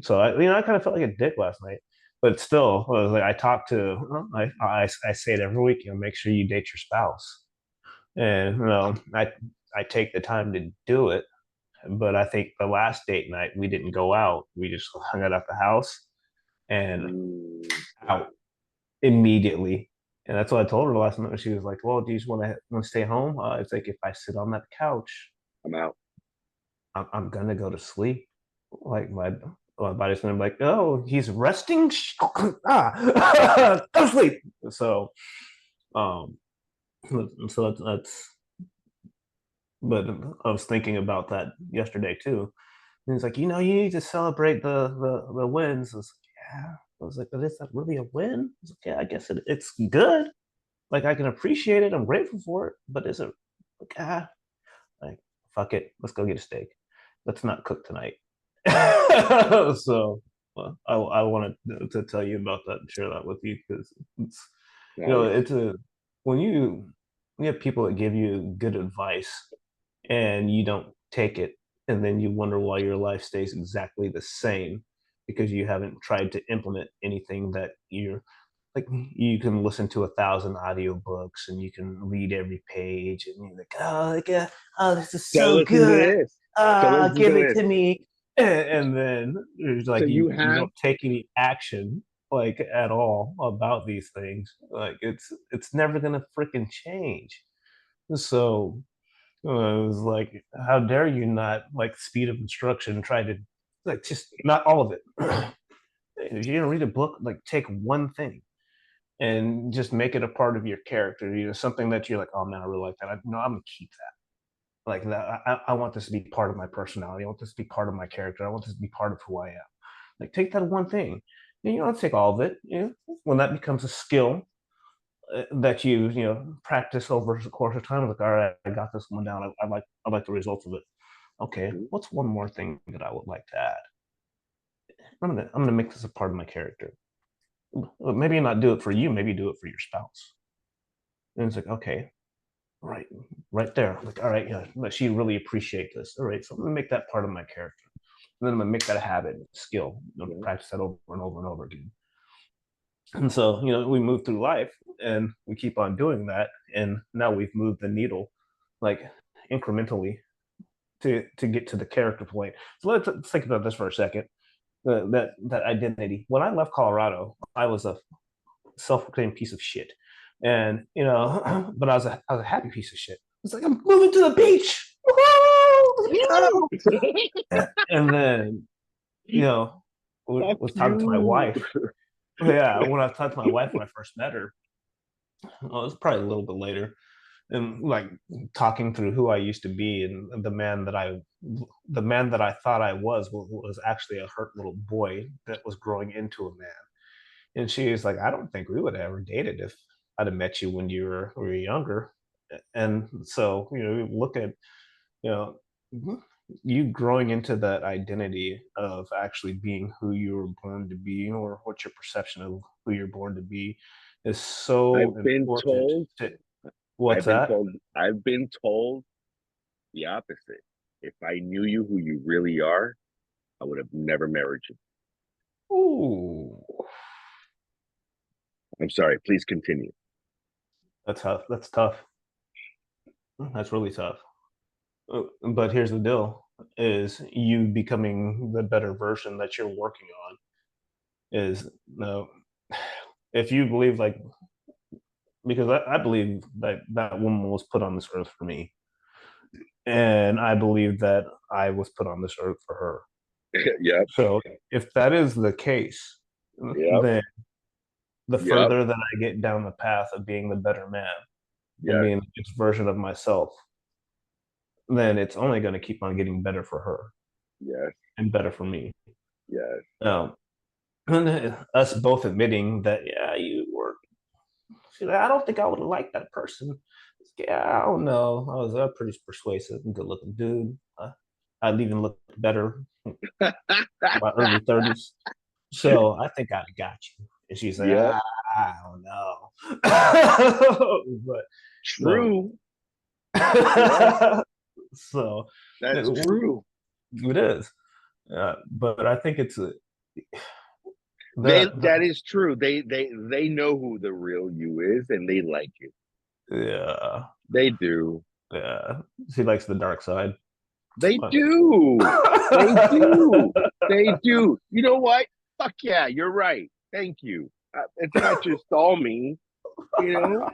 So I kind of felt like a dick last night, but still, I was like, I talked to, I say it every week. Make sure you date your spouse, and I take the time to do it. But I think the last date night we didn't go out. We just hung out at the house and Mm, out immediately. And that's what I told her last night. She was like, "Well, do you just want to stay home?" It's like if I sit on that couch, I'm out. I'm gonna go to sleep. Like my body's gonna be like, "Oh, he's resting. Go to sleep." So, um, so that's. But I was thinking about that yesterday too, And he's like, you know, you need to celebrate the wins. I was like, yeah. I was like, but is that really a win? I was like, yeah, I guess it's good. Like I can appreciate it. I'm grateful for it. But is it like, like fuck it. Let's go get a steak. Let's not cook tonight. So well, I wanted to tell you about that and share that with you because it's Oh yeah. it's a when you have people that give you good advice and you don't take it, and then you wonder why your life stays exactly the same because you haven't tried to implement anything that you're like. You can listen to 1,000 audiobooks and you can read every page and you're like, oh, this is So so listen to good. this. So Ah, listen to give it this. to me. And then it's So like you you have don't take any action like at all about these things. Like it's never gonna freaking change. So it was like, how dare you not like speed of instruction try to like just not all of it. If you're gonna read a book, like take one thing and just make it a part of your character. You know, something that you're like, oh man, I really like that. No, I'm gonna keep that. Like that, I want this to be part of my personality. I want this to be part of my character. I want this to be part of who I am. Like take that one thing. And you don't take all of it. You know, when that becomes a skill that you know practice over the course of time, like all right, I got this one down. I like the results of it. Okay, what's one more thing that I would like to add? I'm gonna make this a part of my character. Well, maybe not do it for you. Maybe do it for your spouse. And it's like, okay, right, right there. Like, all right, yeah, but she really appreciate this. All right, so I'm gonna make that part of my character. And then I'm gonna make that a habit, skill. You know, yeah. practice that over and over and over again. And so, you know, we move through life and we keep on doing that. And now we've moved the needle like incrementally to get to the character point. So let's think about this for a second. That identity. When I left Colorado, I was a self-proclaimed piece of shit, and you know, but I was a happy piece of shit. It's like I'm moving to the beach. Woo! And then you know, Fuck was talking to my you. wife. Yeah, when I was talking to my wife when I first met her, well, it was probably a little bit later, and like talking through who I used to be and the man that I thought I was actually a hurt little boy that was growing into a man. And she was like, I don't think we would have ever dated if I'd have met you when you were younger. And so, you know, look at, you know, you growing into that identity of actually being who you were born to be or what your perception of who you're born to be is so I've been important told, to what's that? I've been told the opposite. If I knew you who you really are, I would have never married you. Ooh, I'm sorry. Please continue. that's tough. That's tough. That's really tough. But here's the deal: is you becoming the better version that you're working on. Is no, if you believe like because I believe that that woman was put on this earth for me, and I believe that I was put on this earth for her. Yep. So if that is the case, Yep. then the Yep. further that I get down the path of being the better man and Yes. being the next version of myself, then it's only going to keep on getting better for her Yes. and better for me. Yes. Um, and us both admitting that, yeah, you were. She's like, I don't think I would have liked that person. Yeah, I don't know. I was a pretty persuasive and good looking dude. I'd even look better in my early 30s. So I think I'd got you. And she's like, Yep. I don't know. But so, True. Yeah. so That's true. it is. But I think it's a, They the that is true. They know who the real you is and they like it. yeah, They do. yeah. She likes the dark side. They But do. They do. They do. You know what? Fuck yeah, you're right. Thank you. It's not just all me, you know.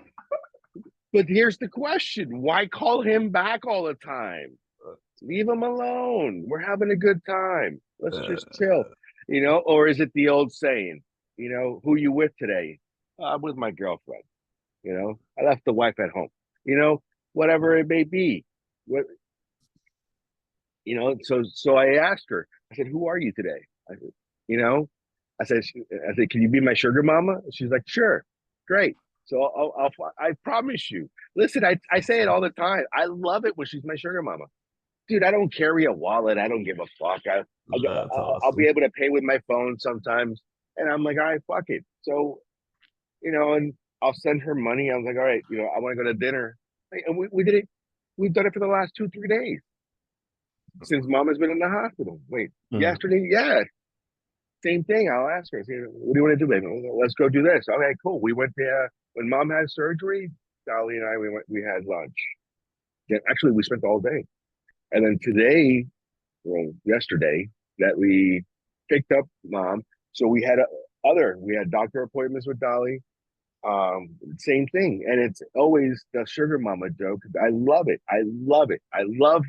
But here's the question: why call him back all the time? Leave him alone. We're having a good time. Let's just uh, chill, you know. Or is it the old saying, you know, who you with today? I'm with my girlfriend. You know, I left the wife at home. You know, whatever it may be. What So I asked her. I said, "Who are you today?" I said, you know, I said, "Can you be my sugar mama?" She's like, "Sure, great." So I promise you. Listen, I say it all the time. I love it when she's my sugar mama, dude. I don't carry a wallet. I don't give a fuck. That's I'll be awesome. able to pay with my phone sometimes, and I'm like, all right, fuck it. So and I'll send her money. I was like, all right, I want to go to dinner, and we did it. We've done it for the last 2 3 days since mom has been in the hospital. Wait, Mm. yesterday, yeah, same thing. I'll ask her, say, what do you want to do, baby? Let's go do this. Okay, cool. We went there when mom had surgery. Dolly and I, we had lunch. Yeah, actually, we spent all day. And then today, well, yesterday, that we picked up mom. So we had doctor appointments with Dolly. Same thing. And it's always the sugar mama joke. I love it. I love it. I love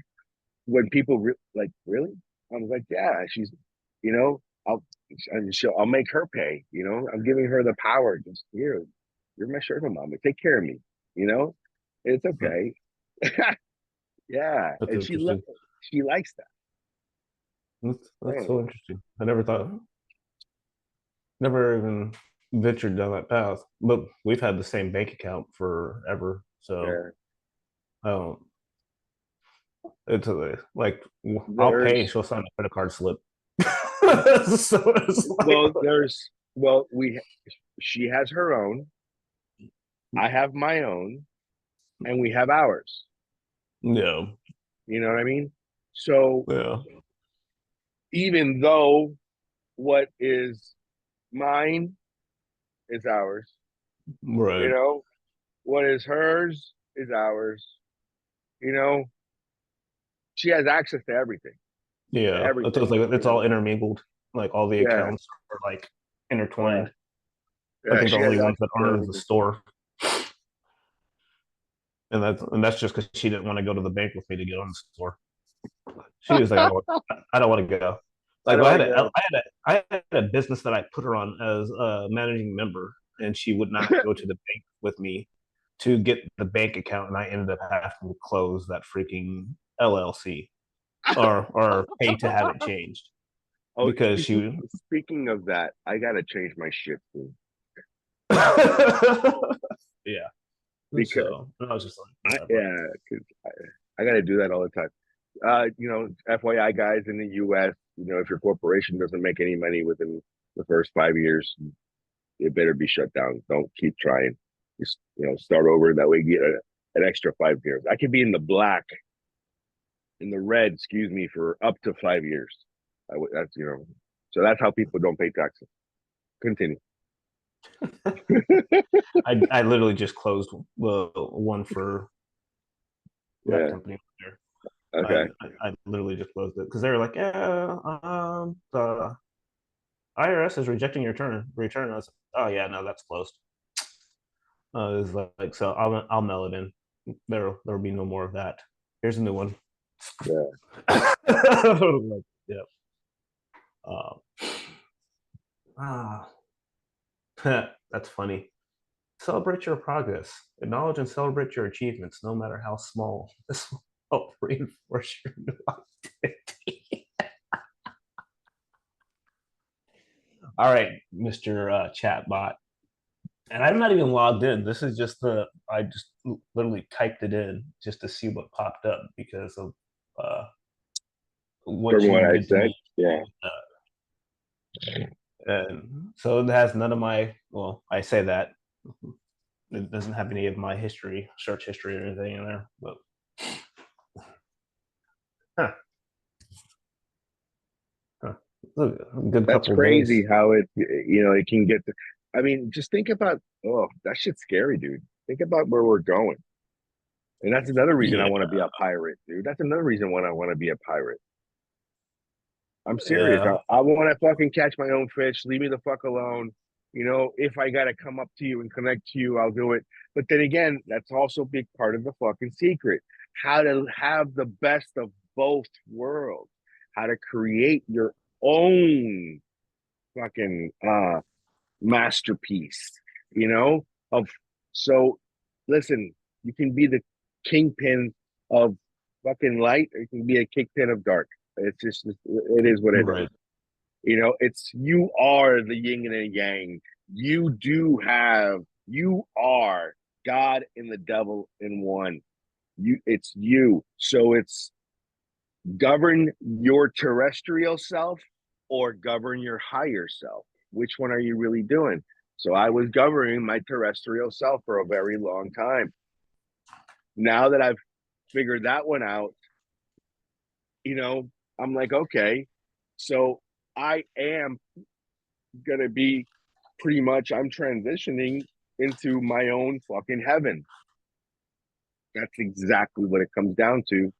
when people like, really? I was like, yeah, she's, you know, I'll, I'll make her pay. I'm giving her the power. Just here, you're my sugar mama. Take care of me. You know, it's Mm. okay. Yeah, That's and interesting. she likes that. That's Yeah, so interesting. I never thought, never even ventured down that path. But we've had the same bank account forever, so yeah. I don't. It's like I'll pay. There's She'll sign a credit card slip. So it's like, we she has her own. I have my own, and we have ours. yeah, You know what I mean? So yeah, even though what is mine is ours, you right. know, what is hers is ours. You know, she has access to Yeah, it's everything. just like it's all intermingled. Like all the Yeah, accounts are like yeah, intertwined. I yeah. think the She has only ones that access to aren't is the everything. store, and that's just because she didn't want to go to the bank with me to get on the store. She was like, I don't want to go. I Like don't I want had to a, go. I had a business that I put her on as a managing member, and she would not go to the bank with me to get the bank account, and I ended up having to close that freaking LLC or pay to have it changed Oh, because she. speaking of that, I gotta change my shit too. Yeah. Because So I was just like, I whatever. yeah, because I gotta do that all the time. FYI, guys in the U.S., if your corporation doesn't make any money within the first 5 years, it better be shut down. Don't keep trying. Just start over. That way, you get an extra 5 years. I could be in the black, in the red, excuse me, for up to 5 years. That's so that's how people don't pay taxes. Continue. I literally just closed one for that Yeah. company there. Okay. I literally just closed it because they were like, yeah, the IRS is rejecting your return. I was like, oh yeah, no, that's closed. It was like, so I'll mail it in. There'll be no more of that. Here's a new one. Yeah. Like, yeah. Uh, ah, that's funny. Celebrate your progress. Acknowledge and celebrate your achievements, no matter how small. This will help reinforce your new identity. All right, Mr. Chatbot. And I'm not even logged in. This is just I just literally typed it in just to see what popped up because of uh, what From you what I did to said, me. yeah. And so it has none of my, well, I say that. It doesn't have any of my history, search history or anything in there. But huh, huh. A good That's couple of days. crazy how it can get to, I mean, just think about, oh, that shit's scary, dude. Think about where we're going. And that's another reason I Yeah, want to be a pirate, dude. That's another reason why I want to be a pirate. I'm serious. yeah, I want to fucking catch my own fish. Leave me the fuck alone. If I got to come up to you and connect to you, I'll do it. But then again, that's also a big part of the fucking secret. How to have the best of both worlds. How to create your own fucking masterpiece, of so listen, you can be the kingpin of fucking light, or it can be a kickpin of dark. It's just, it is what it is. Right. It's, you are the yin and the yang. You are God and the devil in one. It's you. So it's govern your terrestrial self or govern your higher self. Which one are you really doing? So I was governing my terrestrial self for a very long time. Now that I've figured that one out, you know, I'm like, okay, so I am going to be pretty much, I'm transitioning into my own fucking heaven. That's exactly what it comes down to,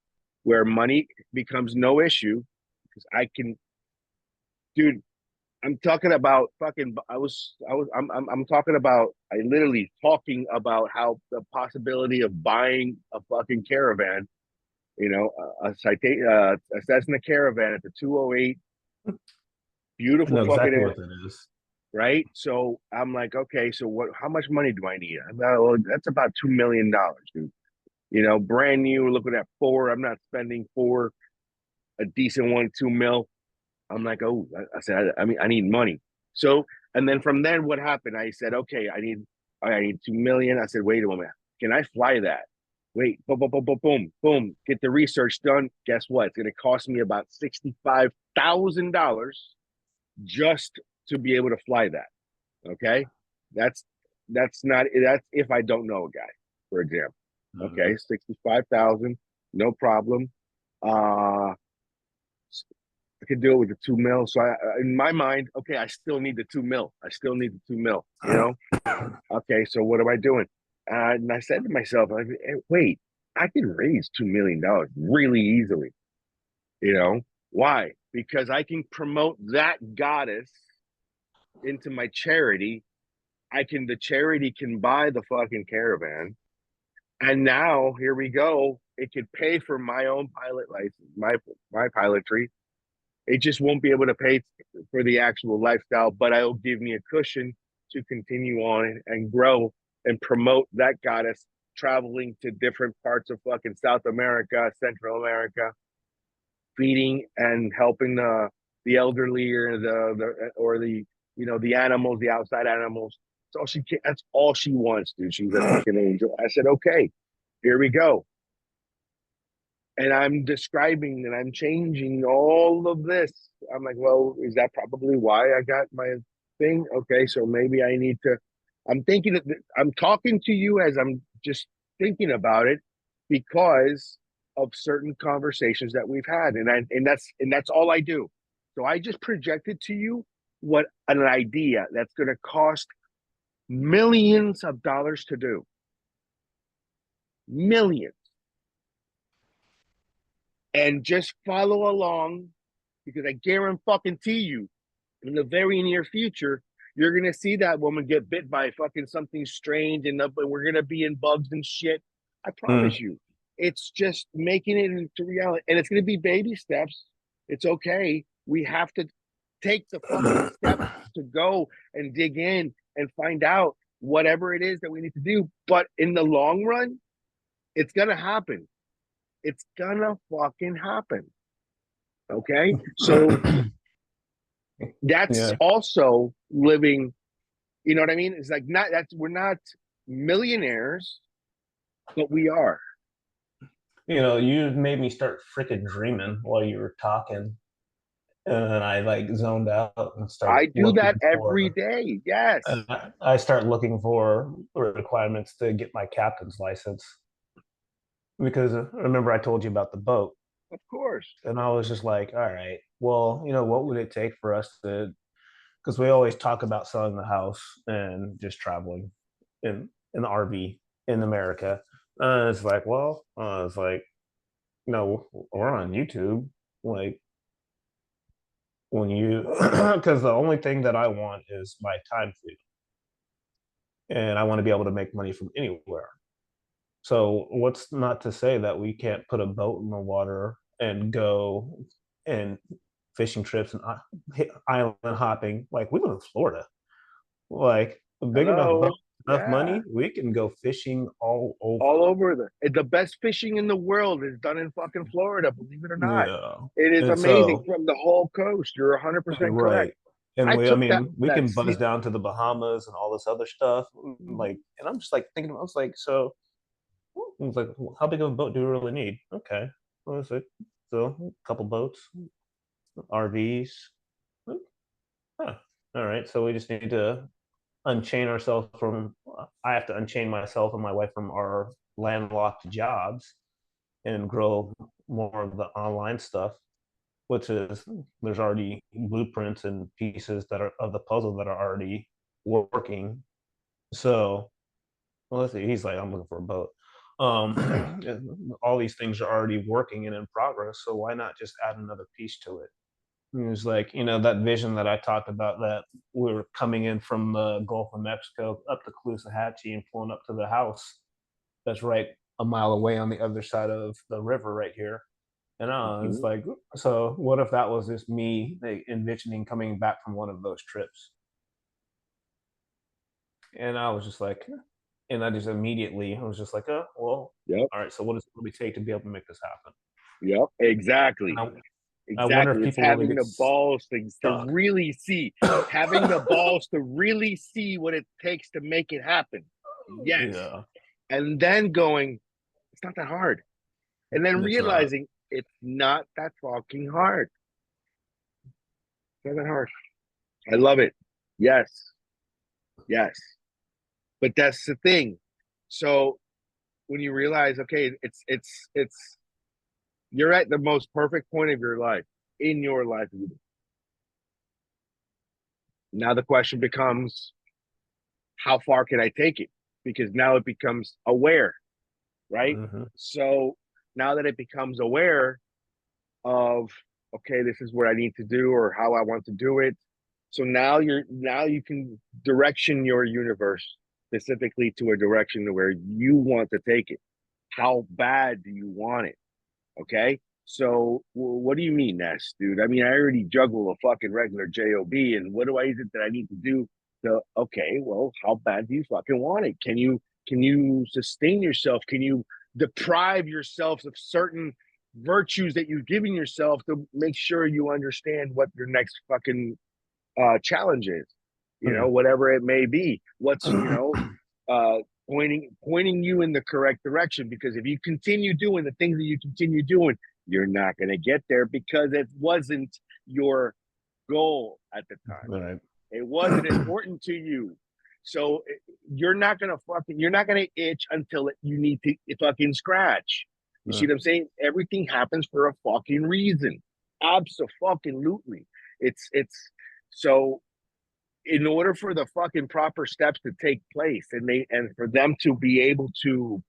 where money becomes no issue because I can, dude. I'm talking about fucking. I'm talking about. I literally talking about how the possibility of buying a fucking caravan, a Cessna Caravan at the 208, I beautiful know fucking exactly air, what that is. right? So I'm like, okay, so what? How much money do I need? I'm like, well, that's about $2 million, dude. Brand new. Looking at four. I'm not spending for a decent one, 2 mil. I'm like, oh, I said, I mean, I need money. So, and then from then, what happened? I said, okay, I need 2 million. I said, wait a moment, can I fly that? Wait, boom, boom, boom, boom, boom, boom. Get the research done. Guess what? It's going to cost me about $65,000 just to be able to fly that. Okay, that's that's if I don't know a guy, for example. Okay, 65,000, no problem. Uh, I could do it with the 2 mil. So in my mind, okay, I still need the 2 mil. I still need the 2 mil. Okay, so what am I doing? And I said to myself, hey, wait, I can raise $2 million really easily. Why? Because I can promote that goddess into my charity. The charity can buy the fucking caravan. And now here we go. It could pay for my own pilot license, my pilotry. It just won't be able to pay for the actual lifestyle, but it'll give me a cushion to continue on and grow and promote that goddess traveling to different parts of fucking South America, Central America, feeding and helping the elderly or the animals, the outside animals. That's all she wants, dude. She's a fucking angel. I said, okay, here we go. And I'm describing and I'm changing all of this. I'm like, well, is that probably why I got my thing? Okay, so maybe I need to. I'm thinking that I'm talking to you as I'm just thinking about it because of certain conversations that we've had, and that's all I do. So I just projected to you what an idea that's going to cost millions of dollars to do, millions, and just follow along because I guarantee you, in the very near future, you're gonna see that woman get bit by fucking something strange, and we're gonna be in bugs and shit. I promise Mm. you. It's just making it into reality, and it's gonna be baby steps. It's okay. We have to take the fucking steps to go and dig in and find out whatever it is that we need to do. But in the long run, it's gonna happen. It's gonna fucking happen. Okay, so that's Yeah. also living. You know what I mean? It's like, not that's we're not millionaires, but we are. You made me start freaking dreaming while you were talking, and I like zoned out and I start do that looking every for. day. Yes, And I start looking for requirements to get my captain's license because remember I told you about the boat, of course. and I was just like, all right, well, what would it take for us to? Because we always talk about selling the house and just traveling in the RV in America. It's like, well, it's like, we're on YouTube. Like when you, because the only thing that I want is my time freedom, and I want to be able to make money from anywhere. So what's not to say that we can't put a boat in the water and go and fishing trips and island hopping? Like we live in Florida, like a big enough boat Hello. enough Yeah. money, we can go fishing all All over. over the best fishing in the world is done in fucking Florida, believe it or not. Yeah. It is And amazing so, from the whole coast. You're 100% correct. right. And I I took mean, we that can buzz seat. down to the Bahamas and all this other stuff. Like, Mhm. and I'm just like thinking, I was like, so I was like, how big of a boat do we really need? Okay. What is it? So, a couple boats, RVs. Huh. All right. So we just need to unchain ourselves from, I have to unchain myself and my wife from our landlocked jobs and grow more of the online stuff, which is there's already blueprints and pieces that are of the puzzle that are already working. So, well, let's see. He's like, I'm looking for a boat. All these things are already working and in progress. So why not just add another piece to it? And it was like, that vision that I talked about, that we were coming in from the Gulf of Mexico up to Caloosahatchee and pulling up to the house that's right a mile away on the other side of the river right here. And it's Mhm. like, so what if that was just me, like, envisioning coming back from one of those trips? And I was just like, and I just immediately, I was just like, well, Yep. all right, so what does it really take to be able to make this happen? Yep. Exactly. Now, I wonder if Exactly. It's people really having get the balls to stuck. really see, having the balls to really see what it takes to make it happen. Yes. Yeah, And then going, it's not that hard. And then it's not. realizing it's not that fucking hard. It's not that hard. I love it. Yes. Yes. But that's the thing. So when you realize, okay, it's you're at the most perfect point of your life in your life. Now the question becomes, how far can I take it? Because now it becomes aware, right? Hmm. So now that it becomes aware of, okay, this is what I need to do or how I want to do it. So now you can direction your universe specifically to a direction where you want to take it. How bad do you want it? Okay. So what do you mean, Ness, dude? I mean, I already juggle a fucking regular job, and what do I is it that I need to do? To okay, well, how bad do you fucking want it? Can you sustain yourself? Can you deprive yourself of certain virtues that you've given yourself to make sure you understand what your next fucking challenge is? Whatever it may be. What's uh, pointing you in the correct direction. Because if you continue doing the things that you continue doing, you're not going to get there because it wasn't your goal at the time. Right. It wasn't important to you. So you're not gonna itch until you need to fucking scratch. You see Right. what I'm saying? Everything happens for a fucking reason. Absolutely. It's so in order for the fucking proper steps to take place and for them to be able to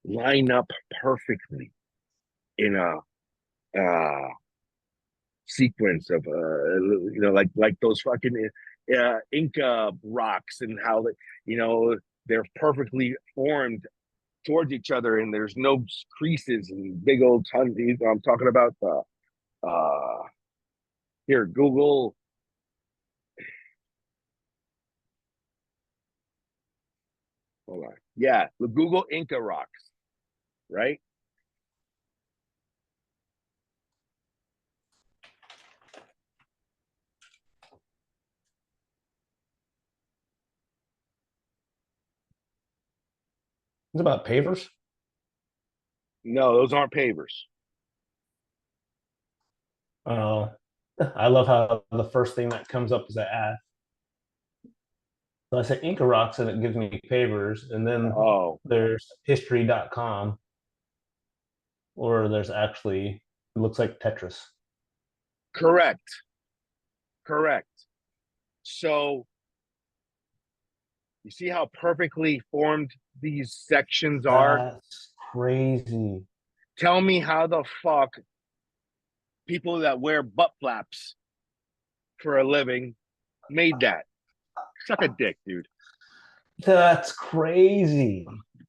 line up perfectly in a sequence of like those fucking Inca rocks and how they're perfectly formed towards each other and there's no creases and big old tons. I'm talking about the here Google. Hold on. Yeah, the Google Inca rocks, right? It's about pavers. No, those aren't pavers. Oh, I love how the first thing that comes up is an ad. So I say Inca rocks and it gives me pavers, and then Oh, there's history.com, or there's actually, it looks like Tetris. correct, correct. So you see how perfectly formed these sections are? That's crazy. Tell me how the fuck people that wear butt flaps for a living made that. Suck a dick, dude. That's crazy.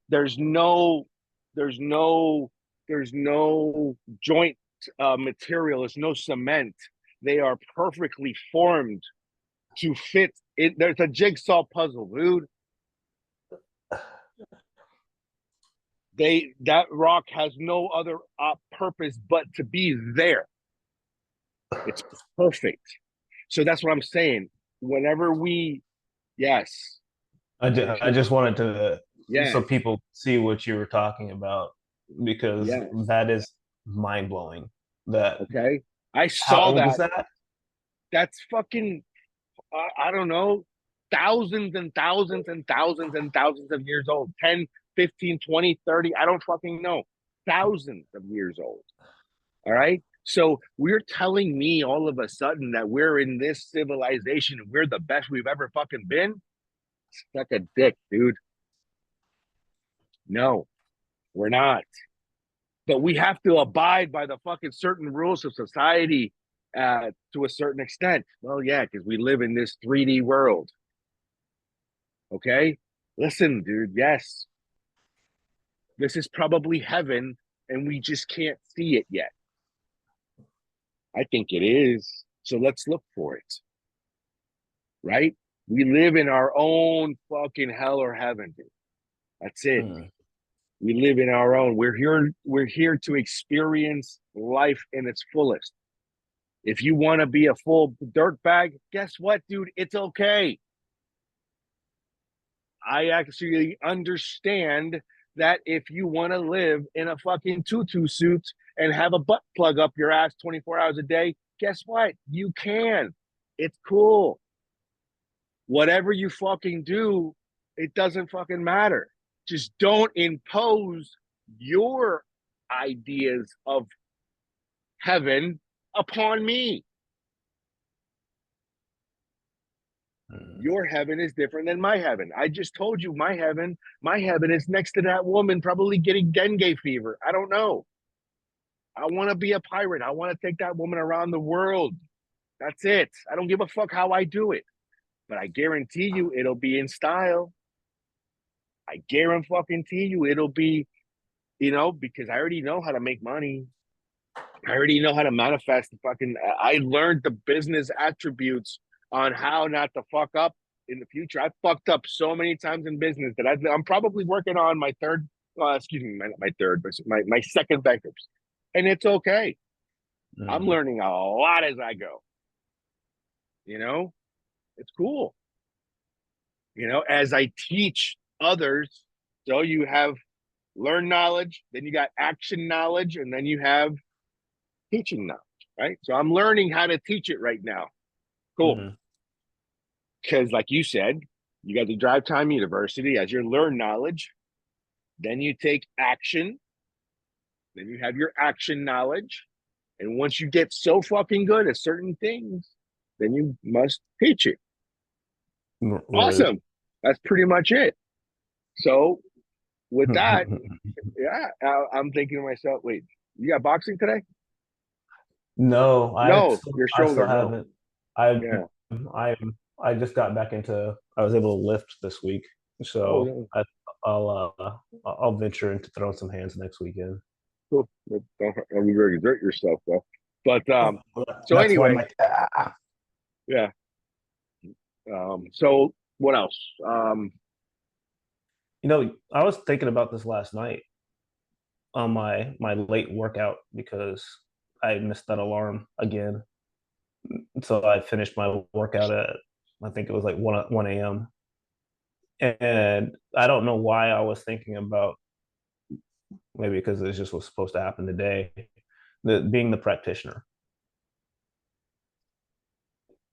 There's no, there's no, there's no joint material. There's no cement. They are perfectly formed to fit There's a jigsaw puzzle, dude. That rock has no other purpose but to be there. It's perfect. So that's what I'm saying. Whenever we, yes, I just wanted to so yes, people see what you were talking about because yes. that is mind blowing. That Okay. I how saw old is that. that? That's fucking, I don't know, thousands and thousands and thousands and thousands of years old. 10, 15, 20, 30. I don't fucking know. Thousands of years old. All right. So we're telling me all of a sudden that we're in this civilization and we're the best we've ever fucking been. Suck a dick, dude. No, we're not. But we have to abide by the fucking certain rules of society to a certain extent. Well, yeah, because we live in this 3D world. Okay. Listen, dude. Yes, this is probably heaven and we just can't see it yet. I think it is. So let's look for it. Right? We live in our own fucking hell or heaven, dude. That's it. Hmm. We live in our own. We're here to experience life in its fullest. If you want to be a full dirtbag, guess what, dude? It's okay. I actually understand that if you want to live in a fucking tutu suit and have a butt plug up your ass 24 hours a day, guess what? You can. It's cool. Whatever you fucking do, it doesn't fucking matter. Just don't impose your ideas of heaven upon me. Hmm. Your heaven is different than my heaven. I just told you my heaven is next to that woman probably getting dengue fever. I don't know. I want to be a pirate. I want to take that woman around the world. That's it. I don't give a fuck how I do it. But I guarantee you it'll be in style. I guarantee you it'll be, because I already know how to make money. I already know how to manifest the fucking. I learned the business attributes on how not to fuck up in the future. I fucked up so many times in business that I'm probably working on my third, excuse me, my third, but my second bankruptcy. And it's okay. I'm Hmm. learning a lot as I go. You know, it's cool. As I teach others. So you have learn knowledge, then you got action knowledge, and then you have teaching knowledge, right? So I'm learning how to teach it right now. Cool. Hmm. Because, like you said, you got the drive time university as your learn knowledge. Then you take action. Then you have your action knowledge. And once you get so fucking good at certain things, then you must teach it. Right. Awesome. That's pretty much it. So, with that, yeah, I'm thinking to myself, wait, you got boxing today? No, No, your I still shoulder. No. haven't. I Yeah. I just got back into. I was able to lift this week, Oh, so yeah. I'll venture into throwing some hands next weekend. Cool. Don't really exert yourself though. But so That's why anyway, my yeah. So what else? I was thinking about this last night on my late workout because I missed that alarm again. So I finished my workout at I think it was like 1 a.m. And I don't know why I was thinking about maybe because it's just was supposed to happen today, being the practitioner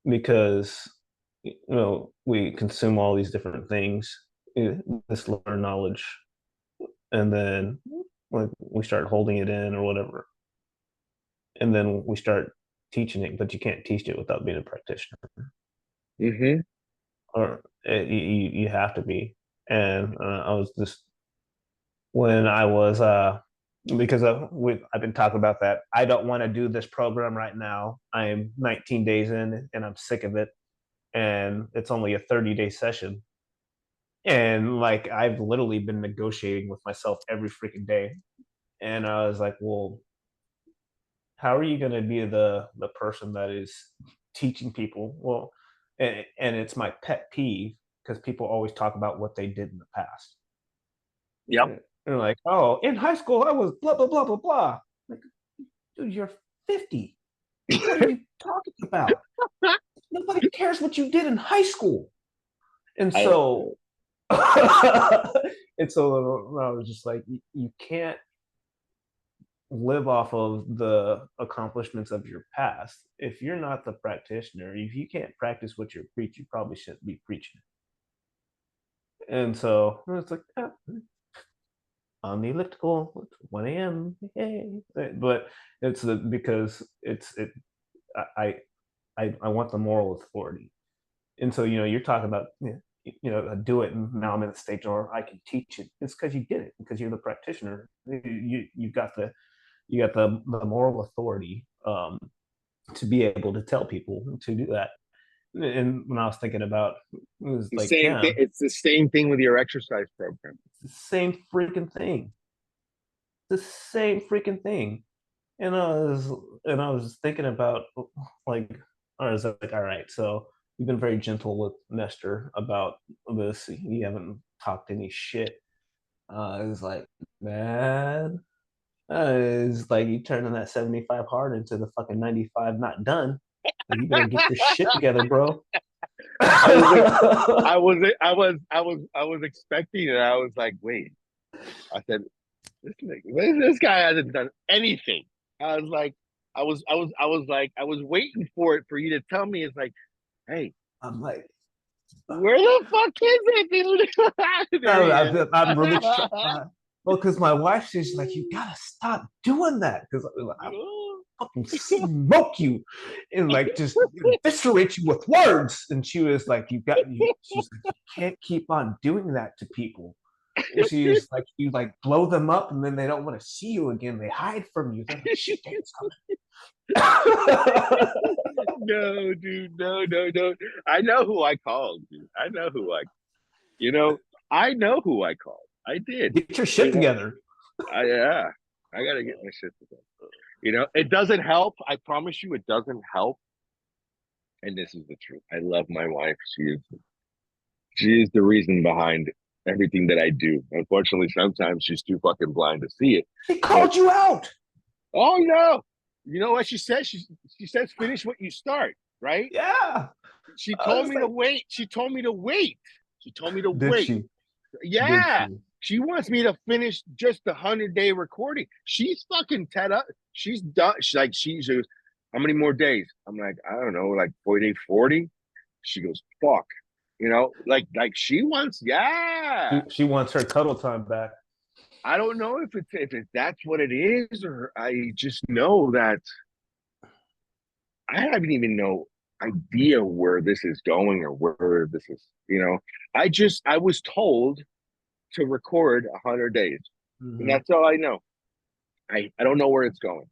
because we consume all these different things, this learn knowledge, and then like we start holding it in or whatever, and then we start teaching it, but you can't teach it without being a practitioner, Mm-hmm. or you have to be. And I was just when I was because I've been talking about that. I don't want to do this program right now. I am 19 days in and I'm sick of it. And it's only a 30-day session. And like I've literally been negotiating with myself every freaking day. And I was like, well, how are you going to be the person that is teaching people? Well, and it's my pet peeve because people always talk about what they did in the past. Yep. And they're like, oh, in high school I was blah blah blah blah blah. Like, dude, you're 50. What are you talking about? Nobody cares what you did in high school. And I so, and so I was just like, you can't live off of the accomplishments of your past. If you're not the practitioner, if you can't practice what you preach, you probably shouldn't be preaching. And so it's like, yeah, on the elliptical, it's 1 a.m. Hey. But it's because I I want the moral authority. And so, you're talking about, do it. And now I'm in the stage where I can teach it. It's because you did it, because you're the practitioner. You got the moral authority to be able to tell people to do that. And when I was thinking about, it was the like, same thing. damn, It's the same thing with your exercise program. it's the same freaking thing. The same freaking thing. And I was thinking about, like, I was like, all right, so you've been very gentle with Nestor about this. You haven't talked any shit. It's like, man, it's like you turning that 75 hard into the fucking 95 not done. Like, you better get your shit together, bro. I was like, I was expecting it. I was like, wait. I said, this guy hasn't done anything. I was like, I was waiting for it for you to tell me. It's like, hey, I'm like, where the fuck is it, dude? There he is. I'm really trying. Well, because my wife, she's like, you gotta stop doing that, because I fucking smoke you and like just eviscerate you with words. And she was like, she's like, you can't keep on doing that to people. And she's like, you like blow them up and then they don't want to see you again. They hide from you. They're like, shit, David's coming. No, dude, no, no, no. I know who I called, dude. I know who you know, I know who I called. I did. Get your shit together. Yeah, I gotta get my shit together. It doesn't help. I promise you, it doesn't help. And this is the truth. I love my wife. She is the reason behind everything that I do. Unfortunately, sometimes she's too fucking blind to see it. She But called you out. oh no, you know what she says? She says, "Finish what you start." Right? Yeah. She I told was me to like, wait. She told me to wait. She told me to did wait. she? Did Yeah. she? She wants me to finish just the 100-day recording. She's fucking Ted up. She's done. She goes, how many more days? I'm like, I don't know, like 40. She goes, fuck. Like she wants, yeah. She wants her cuddle time back. I don't know if that's what it is, or I just know that I haven't even no idea where this is going or where this is. I was told to record 100 days. And Mm-hmm. that's all I know. I don't know where it's going.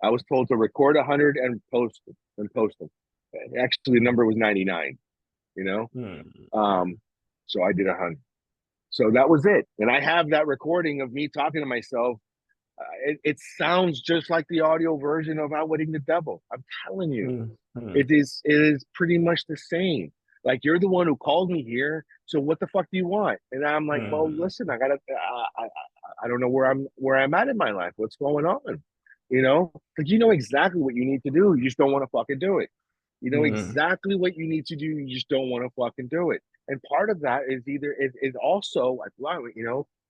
I was told to record 100 and post them. Actually, the number was 99, you know? Mm-hmm. Um, so I did 100. So that was it. And I have that recording of me talking to myself. It sounds just like the audio version of Outwitting the Devil. I'm telling you. Mm-hmm. It is pretty much the same. Like, you're the one who called me here, so what the fuck do you want? And I'm like, well, Mm-hmm. listen, I don't know where I'm at in my life. What's going on? Like, you know exactly what you need to do. You just don't want to fucking do it. You know Mm-hmm. exactly what you need to do. You just don't want to fucking do it. And part of that is is also like, wow,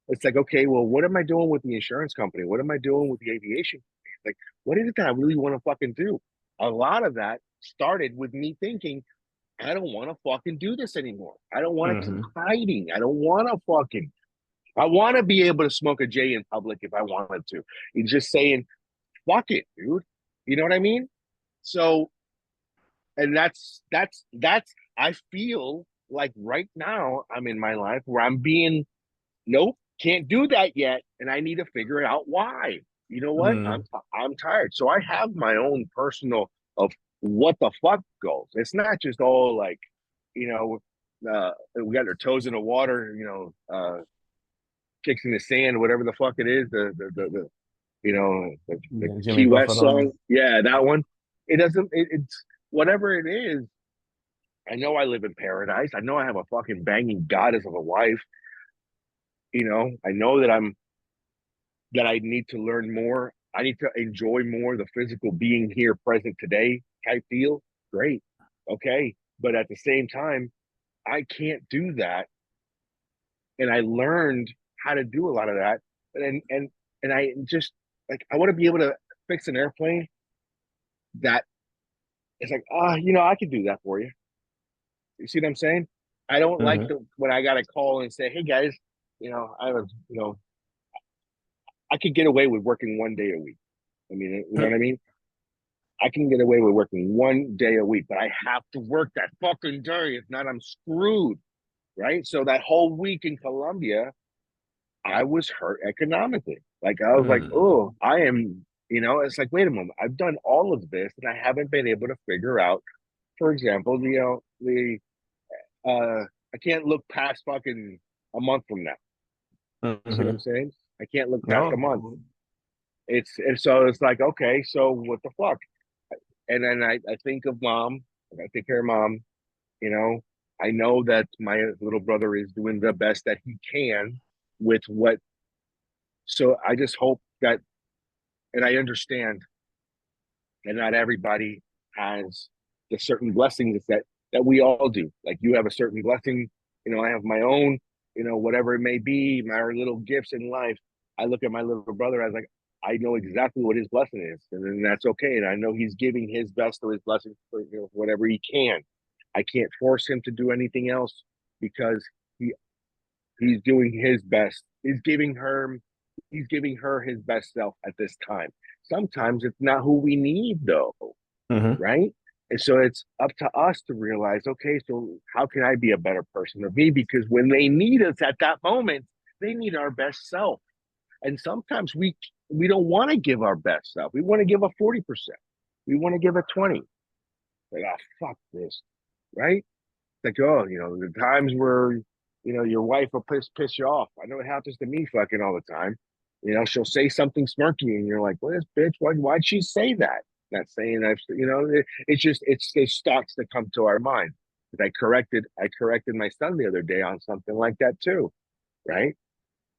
it's like, okay, well, what am I doing with the insurance company? What am I doing with the aviation company? Like, what is it that I really want to fucking do? A lot of that started with me thinking, I don't want to fucking do this anymore. I don't want to keep Mm-hmm. hiding. I want to be able to smoke a J in public if I wanted to. You're just saying, fuck it, dude. You know what I mean? So, and that's, I feel like right now I'm in my life where I'm being, nope, can't do that yet. And I need to figure out why. You know what? I'm tired. So I have my own personal of what the fuck goals. It's not just all like, you know, we got our toes in the water, kicks in the sand, whatever the fuck it is, the Yeah, Jimmy Key West Buffett on song. you. Yeah, that one. It's whatever it is. I know I live in paradise. I know I have a fucking banging goddess of a wife. I know that I need to learn more. I need to enjoy more the physical being here present today type deal. Great. Okay. But at the same time, I can't do that. And I learned how to do a lot of that. And I just like I want to be able to fix an airplane that it's like, I can do that for you. You see what I'm saying? I don't like Mm-hmm. when I got to call and say, hey guys, I have, I could get away with working 1 day a week. I mean, you know what I mean? I can get away with working 1 day a week, but I have to work that fucking day. If not, I'm screwed. Right. So that whole week in Colombia, I was hurt economically. Like I was like, Mm-hmm. oh, it's like, wait a moment, I've done all of this and I haven't been able to figure out, for example, the I can't look past fucking a month from now. You see what I'm Mm-hmm. saying? I can't look past a month. No. It's like, okay, so what the fuck? And then I think of mom, I take care of mom, you know. I know that my little brother is doing the best that he can with what, so I just hope that, and I understand that not everybody has the certain blessings that we all do. Like you have a certain blessing, I have my own, whatever it may be, my little gifts in life. I look at my little brother as like, I know exactly what his blessing is, and then that's okay. And I know he's giving his best to his blessing for whatever he can. I can't force him to do anything else because he he's doing his best. He's giving her his best self at this time. Sometimes it's not who we need though, Mm-hmm. right? And so it's up to us to realize, okay, so how can I be a better person of me? Because when they need us at that moment, they need our best self. And sometimes we don't want to give our best self. We want to give a 40%. We want to give a 20. Like, oh fuck this, right? Like, oh, the times where, your wife will piss you off. I know it happens to me fucking all the time. She'll say something smirky and you're like, well, this bitch, why'd she say that? Not saying it's thoughts that come to our mind. I corrected my son the other day on something like that too, right?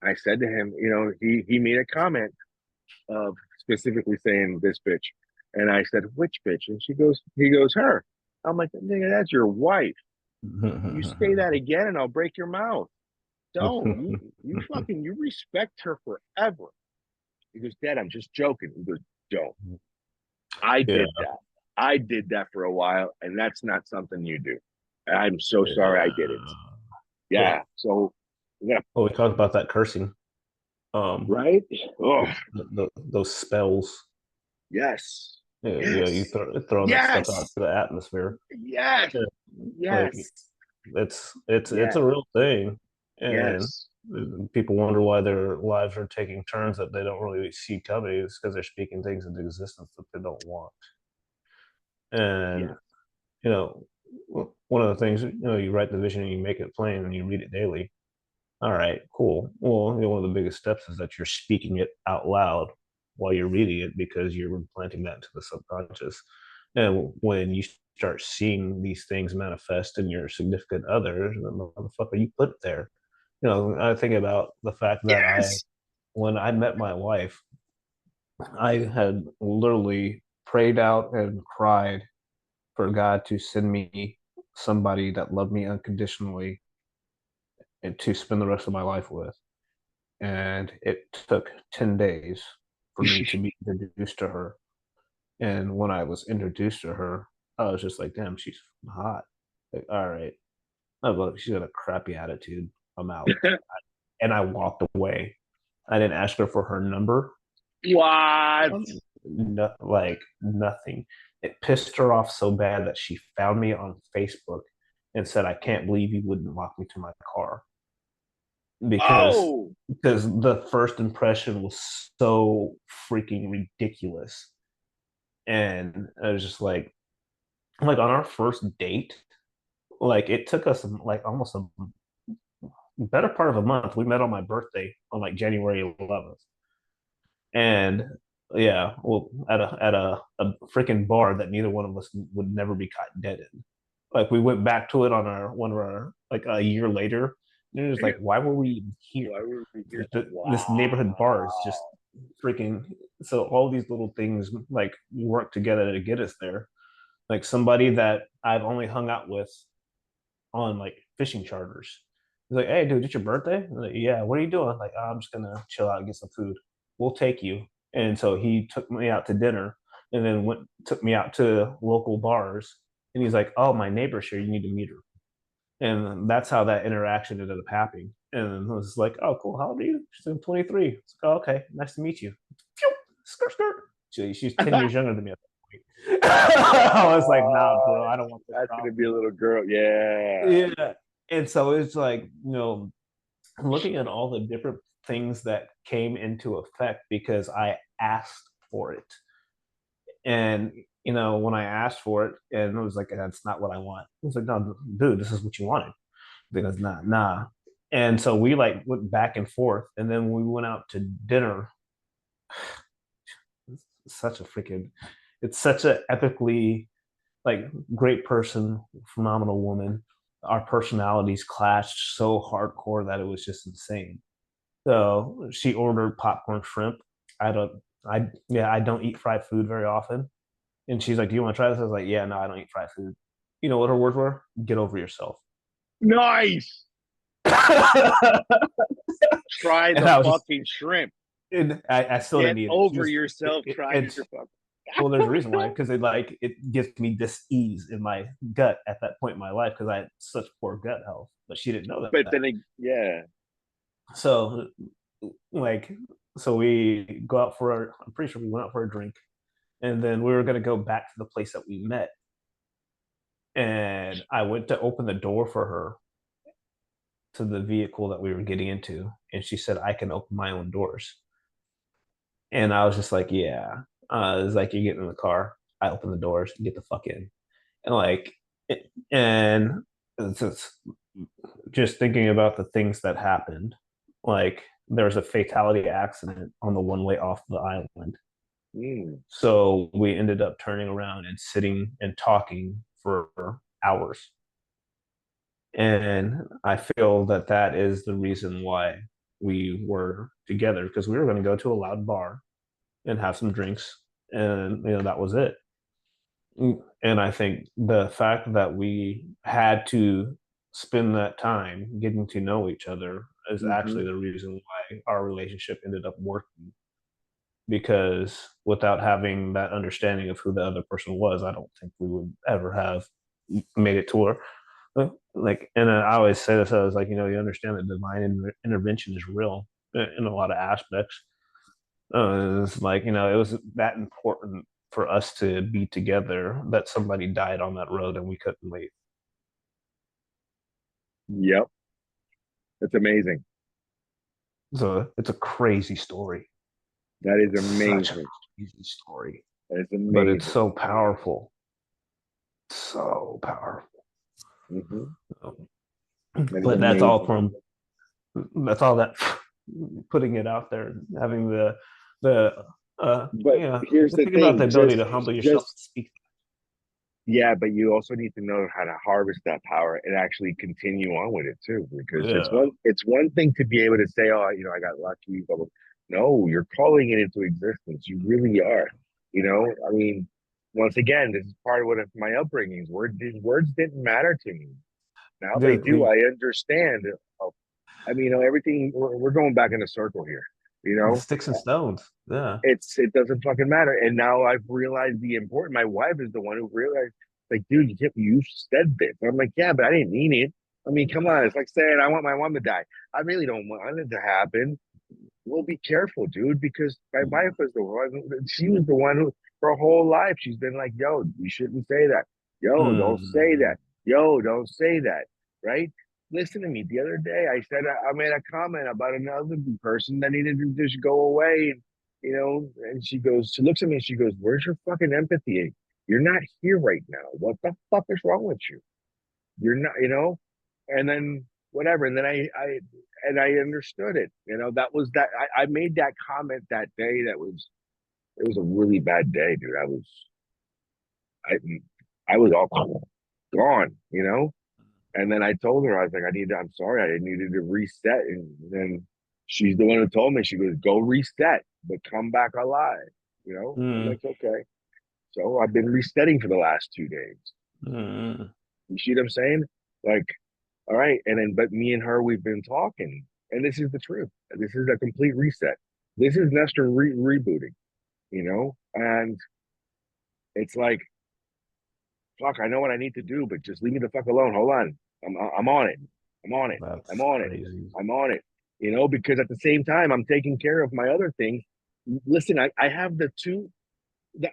I said to him, he made a comment of specifically saying this bitch. And I said, which bitch? And he goes, her. I'm like, nigga, that's your wife. You say that again and I'll break your mouth. Don't. You respect her forever. He goes, Dad, I'm just joking. He goes, don't. I Yeah. did that. I did that for a while, and that's not something you do. I'm so sorry I did it. Yeah. Yeah. Yeah. So yeah, Well, we talked about that cursing. Um, right? Oh, those spells. yes. Yeah, yeah, you Yes. throwing that stuff out Yes. to the atmosphere. Yes. Yeah. Like Yes. it's Yes. a real thing, and Yes. people wonder why their lives are taking turns that they don't really see coming. It's because they're speaking things into existence that they don't want. And Yes. you know, one of the things, you write the vision and you make it plain and you read it daily. All right, cool. Well, one of the biggest steps is that you're speaking it out loud while you're reading it because you're implanting that into the subconscious. And when you start seeing these things manifest in your significant other, the motherfucker you put it there. I think about the fact that Yes. when I met my wife, I had literally prayed out and cried for God to send me somebody that loved me unconditionally and to spend the rest of my life with. And it took 10 days for me to be introduced to her. And when I was introduced to her, I was just like, damn, she's hot. Like, all right. Oh, look, she's got a crappy attitude. I'm out. And I walked away. I didn't ask her for her number. What? No, like nothing. It pissed her off so bad that she found me on Facebook and said, I can't believe you wouldn't walk me to my car. because Oh, because the first impression was so freaking ridiculous. And I was just like on our first date, like it took us like almost a better part of a month. We met on my birthday on like January 11th. And yeah, well, at a freaking bar that neither one of us would never be caught dead in. Like we went back to it on our one of our like a year later, and it was like, why were we even here? Why were we here? This neighborhood bar is just Wow. freaking. So all these little things like work together to get us there. Like somebody that I've only hung out with on like fishing charters. He's like, "Hey, dude, it's your birthday?" I'm like, yeah. What are you doing? Like, oh, I'm just gonna chill out and get some food. We'll take you. And so he took me out to dinner, and then went took me out to local bars. And he's like, "Oh, my neighbor's here. You need to meet her." And that's how that interaction ended up happening. And I was like, "Oh, cool. How old are you?" She's like, 23. It's like, "Oh, okay. Nice to meet you." Skirt, skirt. She's 10 years younger than me at that point. I was like, "Nah, bro. I don't want this That's gonna problem." be a little girl. Yeah. Yeah. And so it's like, looking at all the different things that came into effect because I asked for it. And, when I asked for it, and it was like, that's not what I want. I was like, no, dude, this is what you wanted. Because nah. And so we like went back and forth. And then we went out to dinner. It's such a freaking, it's such a epically like great person, phenomenal woman. Our personalities clashed so hardcore that it was just insane. So she ordered popcorn shrimp. I don't, I don't eat fried food very often. And she's like, "Do you want to try this?" I was like, "Yeah, no, I don't eat fried food." You know what her words were? "Get over yourself." Nice. And Try the I was just, fucking shrimp. and I still Get didn't eat it. She over was, yourself. Try and your fucking. well, there's a reason why, because it gives me dis-ease in my gut at that point in my life because I had such poor gut health, but she didn't know But that. then, yeah. So like, so we go out for I'm pretty sure we went out for a drink, and then we were going to go back to the place that we met, and I went to open the door for her to the vehicle that we were getting into, and she said, "I can open my own doors." And I was just like, "Yeah." It's like, you get in the car, I open the doors, get the fuck in. And like, and it's just thinking about the things that happened. Like, there was a fatality accident on the one way off the island. Mm. So we ended up turning around and sitting and talking for hours. And I feel that that is the reason why we were together, because we were going to go to a loud bar and have some drinks, and that was it. And I think the fact that we had to spend that time getting to know each other is Mm-hmm. actually the reason why our relationship ended up working. Because without having that understanding of who the other person was, I don't think we would ever have made it to her. Like, and I always say this, I was like, you understand that divine intervention is real in a lot of aspects. It's like, it was that important for us to be together that somebody died on that road and we couldn't wait. Yep. It's amazing. So it's a crazy story. That is It's such a amazing. crazy story, That is but it's amazing. so powerful. So powerful. Mm-hmm. Um, That is but that's all amazing. from that's all that putting it out there, having the But here's the think about the thing, ability to humble yourself just to speak. yeah, but you also need to know how to harvest that power and actually continue on with it too. Because Yeah, it's one thing to be able to say, oh, I got lucky, blah, blah. No, you're calling it into existence. You really are. I mean, once again, this is part of what my upbringings were. These words didn't matter to me. Now they dude, do. I understand. I mean, everything. We're going back in a circle here. You the know, sticks and stones. Yeah, it doesn't fucking matter. And now I've realized the important. My wife is the one who realized, like, dude, you said this. I'm like, yeah, but I didn't mean it. I mean, come on. It's like saying I want my mom to die. I really don't want it to happen. Well, be careful, dude, because my wife was the one. She was the one who, her whole life, she's been like, yo, you shouldn't say that. Yo, don't say mm, that. Yo, don't say that. Right? Listen to me. The other day, I said I made a comment about another person that needed to just go away, and she looks at me and she goes, "Where's your fucking empathy? You're not here right now. What the fuck is wrong with you? You're not." And then whatever, and then I understood it. That was that. I made that comment that day. It was a really bad day, dude. I I was awful. gone, you know? And then I told her, I was like, I'm sorry, I needed to reset. And then she's the one who told me, she goes, go reset, but come back alive, you know? I'm Mm, like, okay. So I've been resetting for the last 2 days. mm, You see what I'm saying? Like, all right. And then, but me and her, we've been talking, and this is the truth. This is a complete reset. This is Nestor rebooting, you know? And it's like, fuck, I know what I need to do, but just leave me the fuck alone. Hold on. I'm on it. I'm on it. I'm that's on it. crazy. I'm on it. You know, because at the same time, I'm taking care of my other things. Listen, I have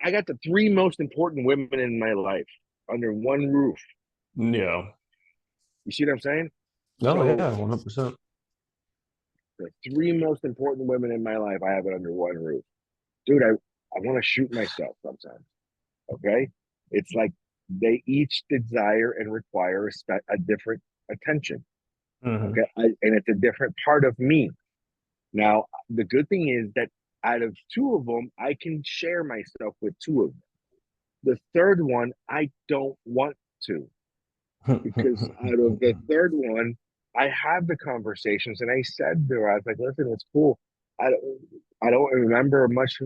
I got the three most important women in my life under one roof. Yeah. You see what I'm saying? Oh So yeah, 100%. the three most important women in my life, I have it under one roof. Dude, I want to shoot myself sometimes. Okay. It's like they each desire and require a different attention. Mm-hmm. Okay. And it's a different part of me. Now, the good thing is that out of two of them, I can share myself with two of them. The third one, I don't want to, because out of the third one, I have the conversations, and I said to her, I was like, listen, it's cool. I don't, I don't remember much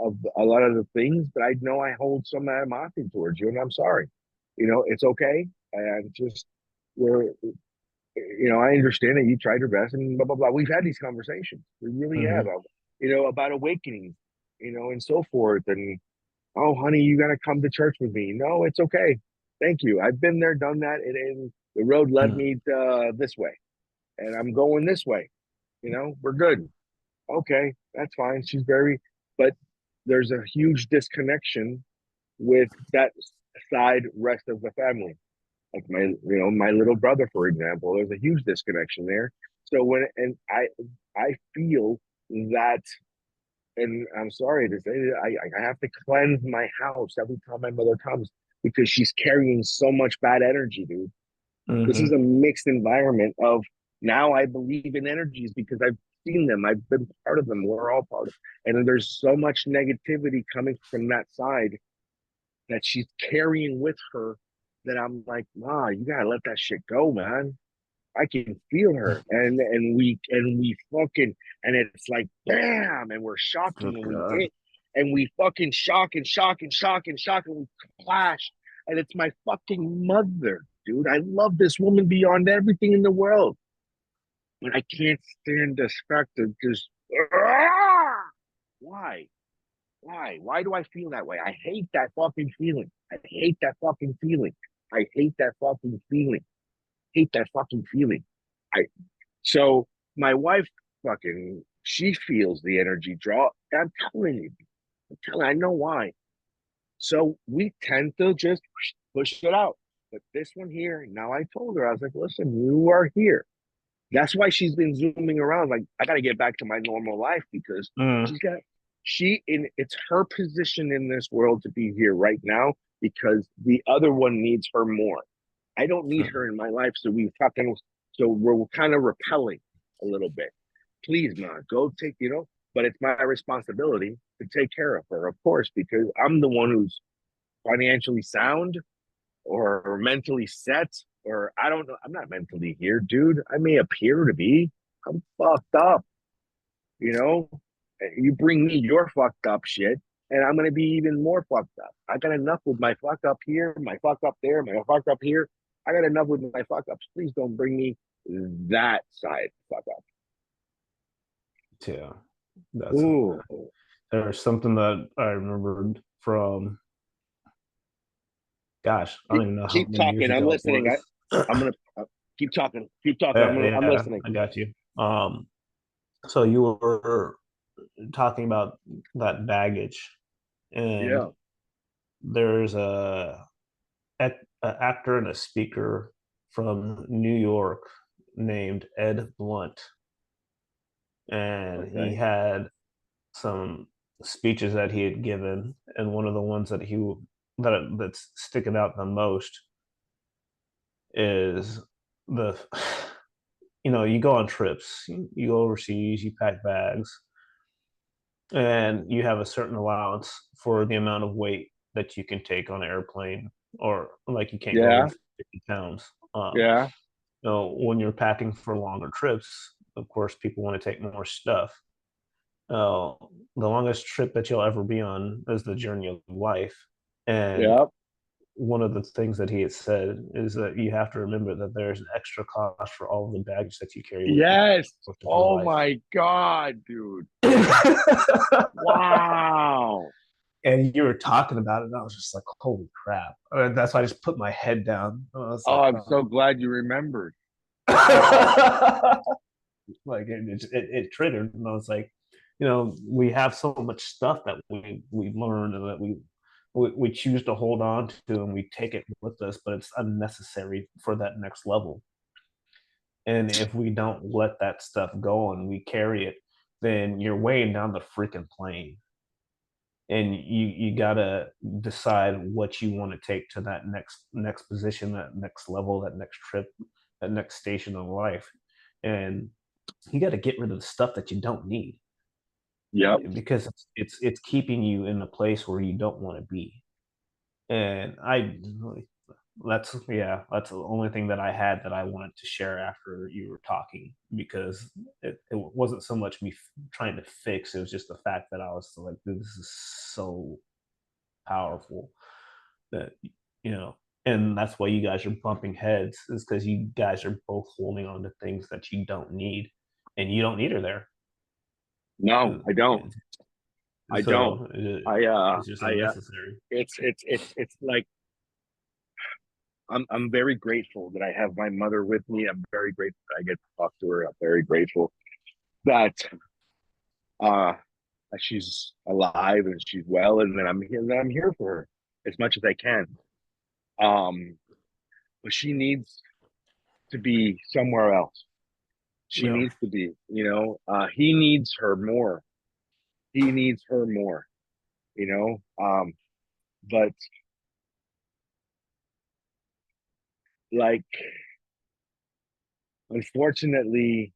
of a lot of the things, but I know I hold some animosity towards you, and I'm sorry. You know, it's okay. And just we're I understand that you tried your best and blah blah blah. We've had these conversations. We really have, Mm-hmm. about awakening, and so forth. And oh, honey, you gotta come to church with me. No, it's okay. Thank you. I've been there, done that, and the road led me to, this way, and I'm going this way. We're good. Okay, that's fine. But there's a huge disconnection with that side rest of the family, like my little brother, for example. There's a huge disconnection there. So I feel that, and I'm sorry to say that I have to cleanse my house every time my mother comes, because she's carrying so much bad energy, dude. This is Mm-hmm. a mixed environment of, now I believe in energies because I've seen them. I've been part of them. We're all part of, and there's so much negativity coming from that side that she's carrying with her, that I'm like, nah, you gotta let that shit go, man. I can feel her, and we fucking, and it's like bam, and we're Oh shocking, and we God. hit, and we fucking shock and shock and shock and shock, and we clash, and it's my fucking mother, dude. I love this woman beyond everything in the world, but I can't stand the fact of just, why? Why do I feel that way? I hate that fucking feeling. I hate that fucking feeling. I hate that fucking feeling. Hate that fucking feeling. I So my wife, fucking, she feels the energy draw. I'm telling you. I know why. So we tend to just push it out. But this one here, now I told her, I was like, listen, you are here. That's why she's been zooming around. Like, I got to get back to my normal life, because Mm, she's got, it's her position in this world to be here right now, because the other one needs her more. I don't need her in my life. So we're kind of repelling a little bit. Please, ma, go take, but it's my responsibility to take care of her, of course, because I'm the one who's financially sound, or mentally set, or I don't know. I'm not mentally here, dude. I may appear to be. I'm fucked up, you know? You bring me your fucked up shit, and I'm gonna be even more fucked up. I got enough with my fuck up here, my fuck up there, my fuck up here. I got enough with my fuck ups. Please don't bring me that side fuck up. yeah. That's Ooh, There's something that I remembered from, gosh, I don't keep, even know how keep many years talking. I'm ago it listening. was. I'm gonna keep talking. Keep talking. Yeah, I'm yeah, listening. I got you. So you were talking about that baggage, and Yeah. there's a actor and a speaker from New York named Ed Blunt, and he Okay. had some speeches that he had given, and one of the ones that's sticking out the most is the you go on trips, you go overseas, you pack bags, and you have a certain allowance for the amount of weight that you can take on an airplane, or like you can't go over Yeah. 50 pounds. Yeah. When you're packing for longer trips, of course, people want to take more stuff. Uh, the longest trip that you'll ever be on is the journey of life. And Yep. one of the things that he had said is that you have to remember that there's an extra cost for all of the baggage that you carry with you Yes. for the course of your Oh life. my God, dude. Wow. And you were talking about it, and I was just like, holy crap. And that's why I just put my head down. I was Oh, like, I'm oh. so glad you remembered. Wow. Like it triggered. And I was like, we have so much stuff that we learned and that we choose to hold on to, and we take it with us, but it's unnecessary for that next level. And if we don't let that stuff go and we carry it, then you're weighing down the freaking plane. And you gotta decide what you want to take to that next position, that next level, that next trip, that next station of life. And you got to get rid of the stuff that you don't need, Yep. because it's keeping you in a place where you don't want to be. And that's the only thing that I had that I wanted to share after you were talking, because it wasn't so much me trying to fix, it was just the fact that I was like, this is so powerful that, you know and that's why you guys are bumping heads, is because you guys are both holding on to things that you don't need, and you don't need her there. No, Uh, I don't. I don't. so it's just unnecessary. It's like I'm very grateful that I have my mother with me. I'm very grateful that I get to talk to her. I'm very grateful that uh she's alive and she's well, and that I'm here for her as much as I can. Um, but she needs to be somewhere else. She Yeah. needs to be, he needs her more. He needs her more, you know. But like, unfortunately,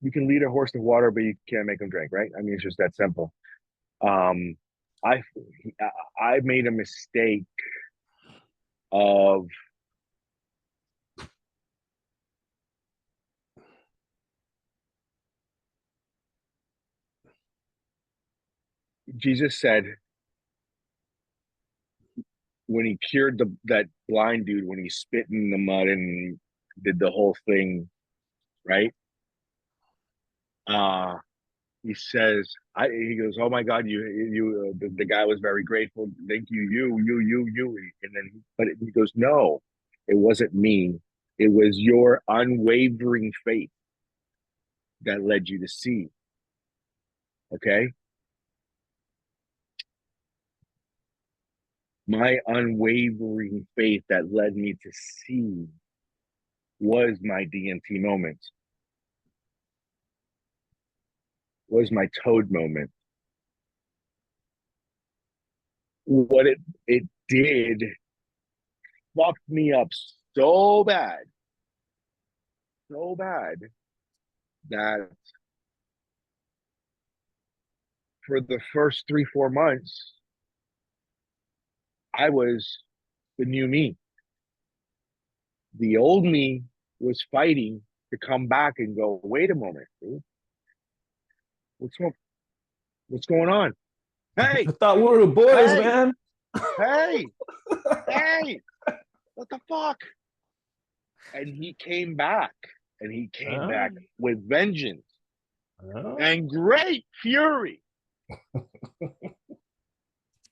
you can lead a horse to water, but you can't make him drink, right? I mean, it's just that simple. Um, I I made a mistake of Jesus said when he cured that blind dude, when he spit in the mud and did the whole thing, right? Uh he says, he goes, oh my God, the guy was very grateful. Thank you, you. And then, but he goes, no, it wasn't me. It was your unwavering faith that led you to see. Okay. My unwavering faith that led me to see was my DMT moment, was my toad moment. What it did fucked me up so bad that for the first 3 4 months, I was the new me. The old me was fighting to come back and go, wait a moment, dude. What's going what's going on? I Hey, thought we were boys, hey, man. hey, hey, what the fuck? And he came back, and he came back Oh, with vengeance oh. and great fury,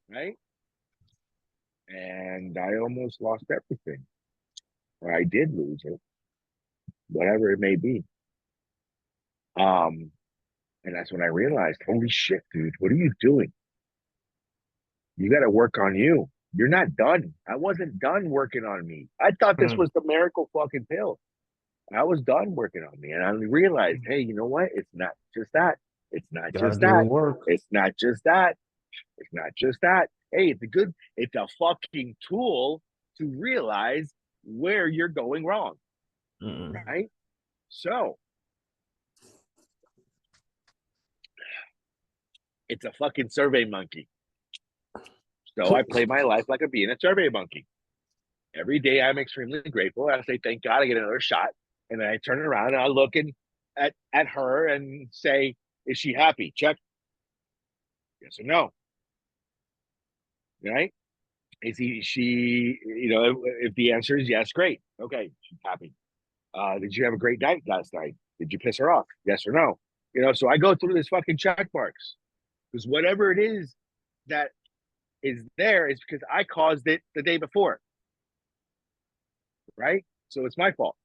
right? And I almost lost everything, or I did lose it, whatever it may be. Um, and that's when I realized, holy shit, dude, what are you doing? You got to work on you. You're not done. I wasn't done working on me. I thought this Hmm. was the miracle fucking pill. I was done working on me. And I realized, hey, you know what? It's not just that. It's not Gotta just do the that. work. It's not just that. It's not just that. Hey, it's a fucking tool to realize where you're going wrong. Mm-mm. Right. So It's a fucking survey monkey. So I play my life like I'm being a survey monkey. Every day I'm extremely grateful. I say, thank God I get another shot. And then I turn around and I look at her and say, is she happy? Check. Yes or no. Right? She, if the answer is yes, great. Okay, she's happy. Did you have a great night last night? Did you piss her off? Yes or no? So I go through this fucking check marks because whatever it is that is there is because I caused it the day before. Right? So it's my fault.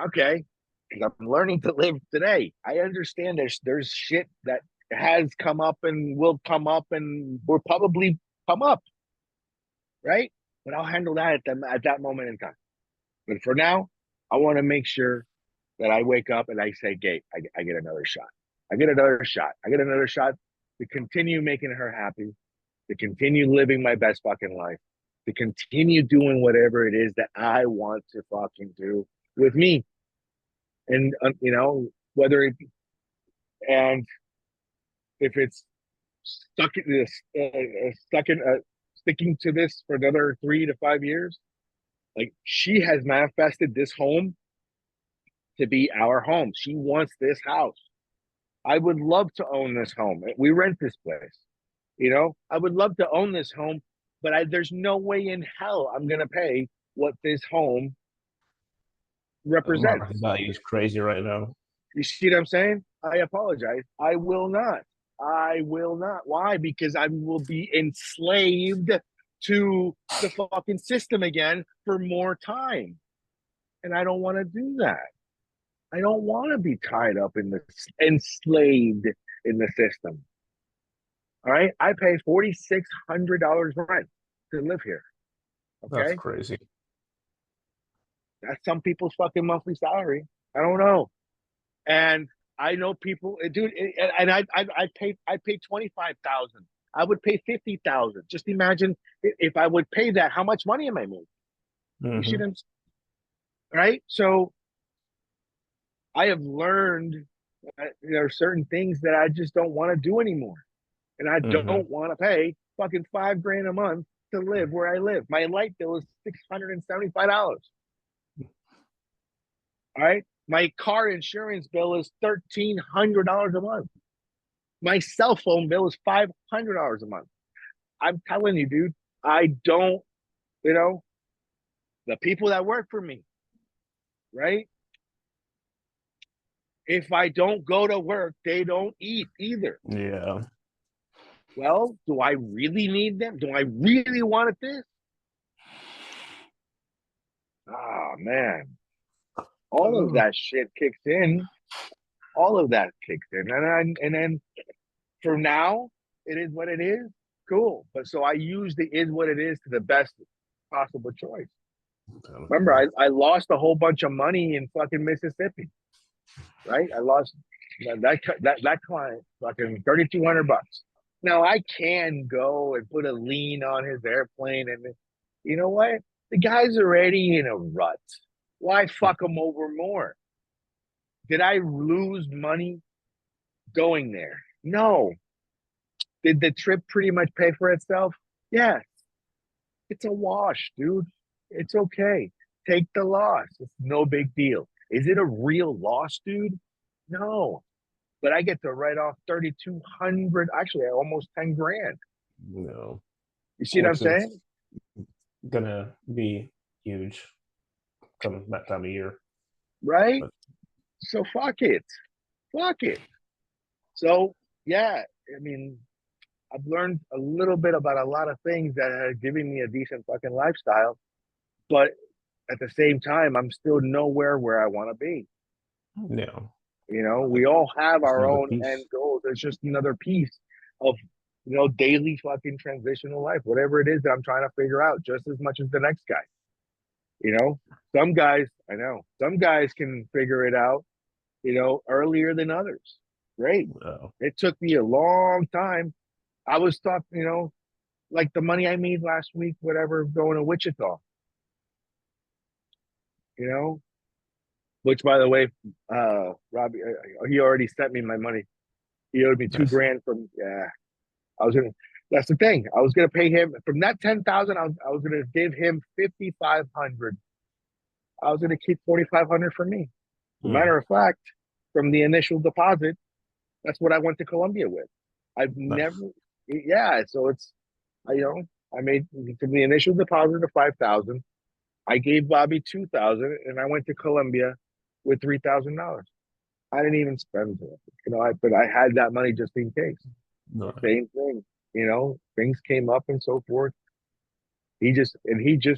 Okay. Because I'm learning to live today. I understand there's shit that has come up and will come up and will probably come up. Right? But I'll handle that at that moment in time. But for now, I want to make sure that I wake up and I say, Gabe, I get another shot. I get another shot. I get another shot to continue making her happy, to continue living my best fucking life, to continue doing whatever it is that I want to fucking do with me. And, whether it, and if it's stuck in this, sticking to this for another 3 to 5 years, like she has manifested this home to be our home. She wants this house. I would love to own this home. We rent this place. I would love to own this home, but there's no way in hell I'm going to pay what this home Market represents. value is crazy right now. You see what I'm saying? I apologize. I will not. I will not. Why? Because I will be enslaved to the fucking system again for more time. And I don't want to do that. I don't want to be tied up enslaved in the system. All right. I pay $4,600 rent to live here. That's Okay. crazy. That's some people's fucking monthly salary. I don't know. And I know people, dude, and I pay 25,000. I would pay 50,000. Just imagine if I would pay that, how much money am I making? You see Mm-hmm. them, right? So I have learned there are certain things that I just don't want to do anymore, and I Mm-hmm. don't want to pay fucking $5,000 a month to live where I live. My light bill is $675. All right, my car insurance bill is $1,300 a month. My cell phone bill is $500 a month. I'm telling you, dude, I don't, the people that work for me, right? If I don't go to work, they don't eat either. Yeah. Well, do I really need them? Do I really want this? Oh, man. All of that shit kicks in. All of that kicks in. And then for now, it is what it is. Cool. But so I use the is what it is to the best possible choice. Remember, I lost a whole bunch of money in fucking Mississippi, right? I lost that client fucking $3,200. Now I can go and put a lien on his airplane, and you know what? The guy's already in a rut. Why fuck him over more? Did I lose money going there? No. Did the trip pretty much pay for itself? Yes. It's a wash, dude. It's okay. Take the loss. It's no big deal. Is it a real loss, dude? No. But I get to write off 3,200, actually almost 10 grand. No. You see what I'm Which is saying? gonna be huge come that time of year. Right? But So fuck it. Fuck it. So yeah, I mean, I've learned a little bit about a lot of things that are giving me a decent fucking lifestyle, but at the same time, I'm still nowhere where I want to be. no. We all have It's our another own end piece. goals. There's just another piece of, daily fucking transitional life, whatever it is that I'm trying to figure out just as much as the next guy. You know, some guys, I know, some guys can figure it out, earlier than others. Great. Oh. It took me a long time. I was taught, like the money I made last week, whatever, going to Wichita, you know, which by the way, Robbie, he already sent me my money. He owed me two Nice. grand from, yeah. I was gonna. That's the thing. I was gonna pay him from that 10,000. I was gonna give him 5,500. I was gonna keep 4,500 for me. As a Hmm. matter of fact, from the initial deposit, that's what I went to Colombia with. I've never, Nice. yeah. So it's, I made from the initial deposit of 5,000. I gave Bobby 2,000, and I went to Colombia with $3,000. I didn't even spend it, but I had that money just in case. Right. Same thing, things came up and so forth. He just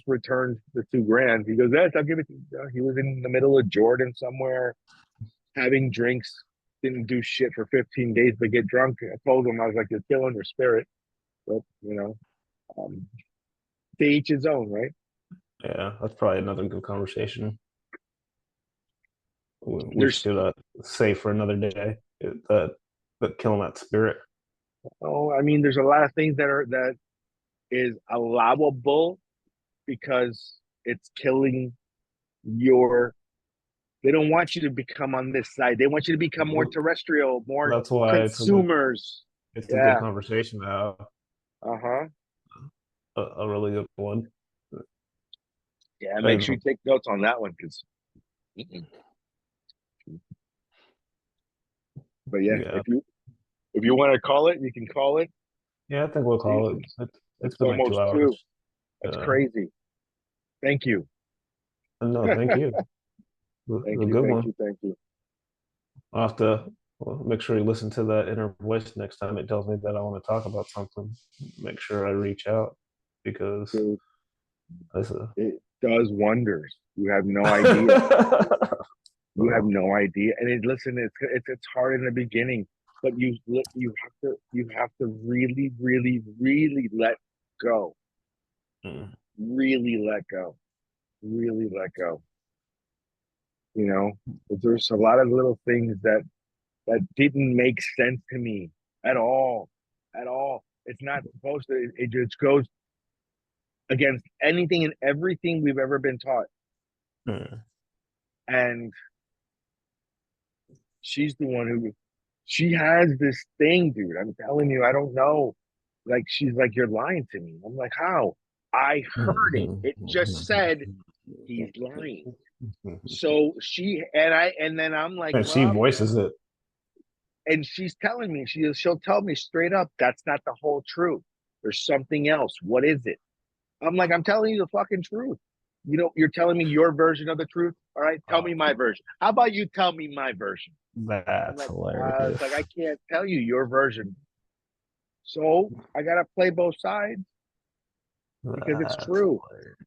returned the 2 grand. He goes, yes, I'll give it to you. He was in the middle of Jordan somewhere having drinks, didn't do shit for 15 days but get drunk. I told him, I was like, you're killing your spirit. But um, to each his own, right? Yeah, that's probably another good conversation. We There's should save for another day. That killing that spirit. I mean, there's a lot of things that is allowable because it's killing your. They don't want you to become on this side. They want you to become more terrestrial, more That's why consumers. it's a good Yeah. conversation to have. Uh-huh. A really good one. Yeah, make sure Maybe, you take notes on that one because but yeah, yeah, if you want to call it, you can call it. yeah. I think we'll call it. Jesus. It's It's been like almost 2. 2 hours. That's crazy. Thank you. No, thank you. A Thank you. good Thank one. you. Thank you. I'll have to make sure you listen to that inner voice next time it tells me that I want to talk about something. Make sure I reach out because Dude, that's a. it does wonders. You have no idea. You have no idea. And listen, it's hard in the beginning, but you have to really, really, really let go. Mm, Really let go. Really let go. You know, there's a lot of little things that didn't make sense to me at all. At all. It's not supposed to. It just goes against anything and everything we've ever been taught. mm, And she's the one who she has this thing, dude. I'm telling you, I don't know. Like she's like, you're lying to me. I'm like, how? I heard it. mm, It just said he's lying. So and then I'm like, and she well, voices it. and she's telling me, she'll tell me straight up, that's not the whole truth. There's something else. What is it? I'm like, I'm telling you the fucking truth. You're telling me your version of the truth. All right, tell me my version. How about you tell me my version? I'm That's like, hilarious. it's like I can't tell you your version. So I gotta play both sides because it's That's true. hilarious.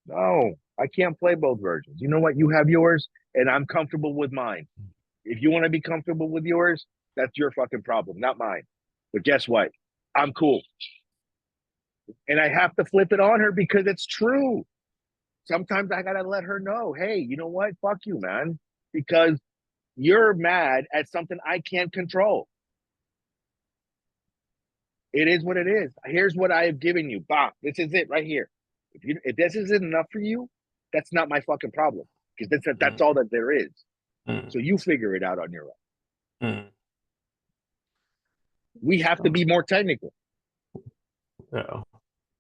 No, I can't play both versions. You know what? You have yours, and I'm comfortable with mine. If you want to be comfortable with yours, that's your fucking problem, not mine. But guess what? I'm cool. And I have to flip it on her because it's true. Sometimes I gotta let her know, hey, you know what? Fuck you, man. Because you're mad at something I can't control. It is what it is. Here's what I have given you. Bah, this is it right here. If this isn't enough for you, that's not my fucking problem. Because that's Mm, all that there is. mm, So you figure it out on your own. mm. We have to be more technical. Yeah.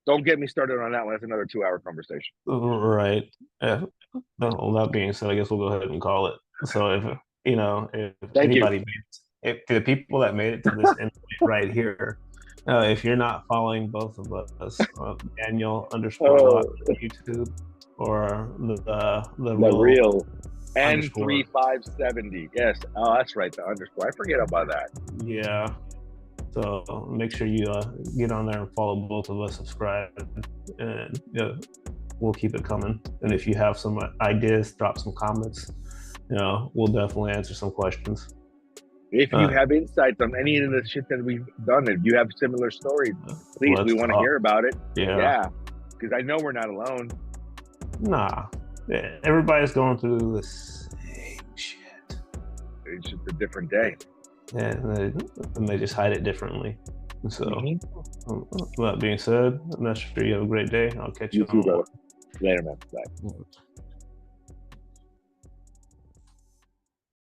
Don't get me started on that one. That's another 2-hour conversation. Right. Yeah. Well, that being said, I guess we'll go ahead and call it. So if Thank you. anybody if the people that made it to this end point right here, if you're not following both of us, Daniel underscore Lot Oh, on YouTube or the the real real underscore. N3570. Yes. Oh, that's right. The underscore. I forget about that. Yeah. So make sure you get on there and follow both of us, subscribe, and we'll keep it coming. And if you have some ideas, drop some comments. We'll definitely answer some questions. If you Uh, have insights on any of the shit that we've done, if you have similar stories, please, we let's want to talk. heir about it. Yeah. Yeah. Because I know we're not alone. Nah. Yeah, everybody's going through the same shit. It's just a different day. And they just hide it differently. So, Mm-hmm. that being said, I'm not sure you have a great day. I'll catch you You on too, the brother. one. Later, man. Bye.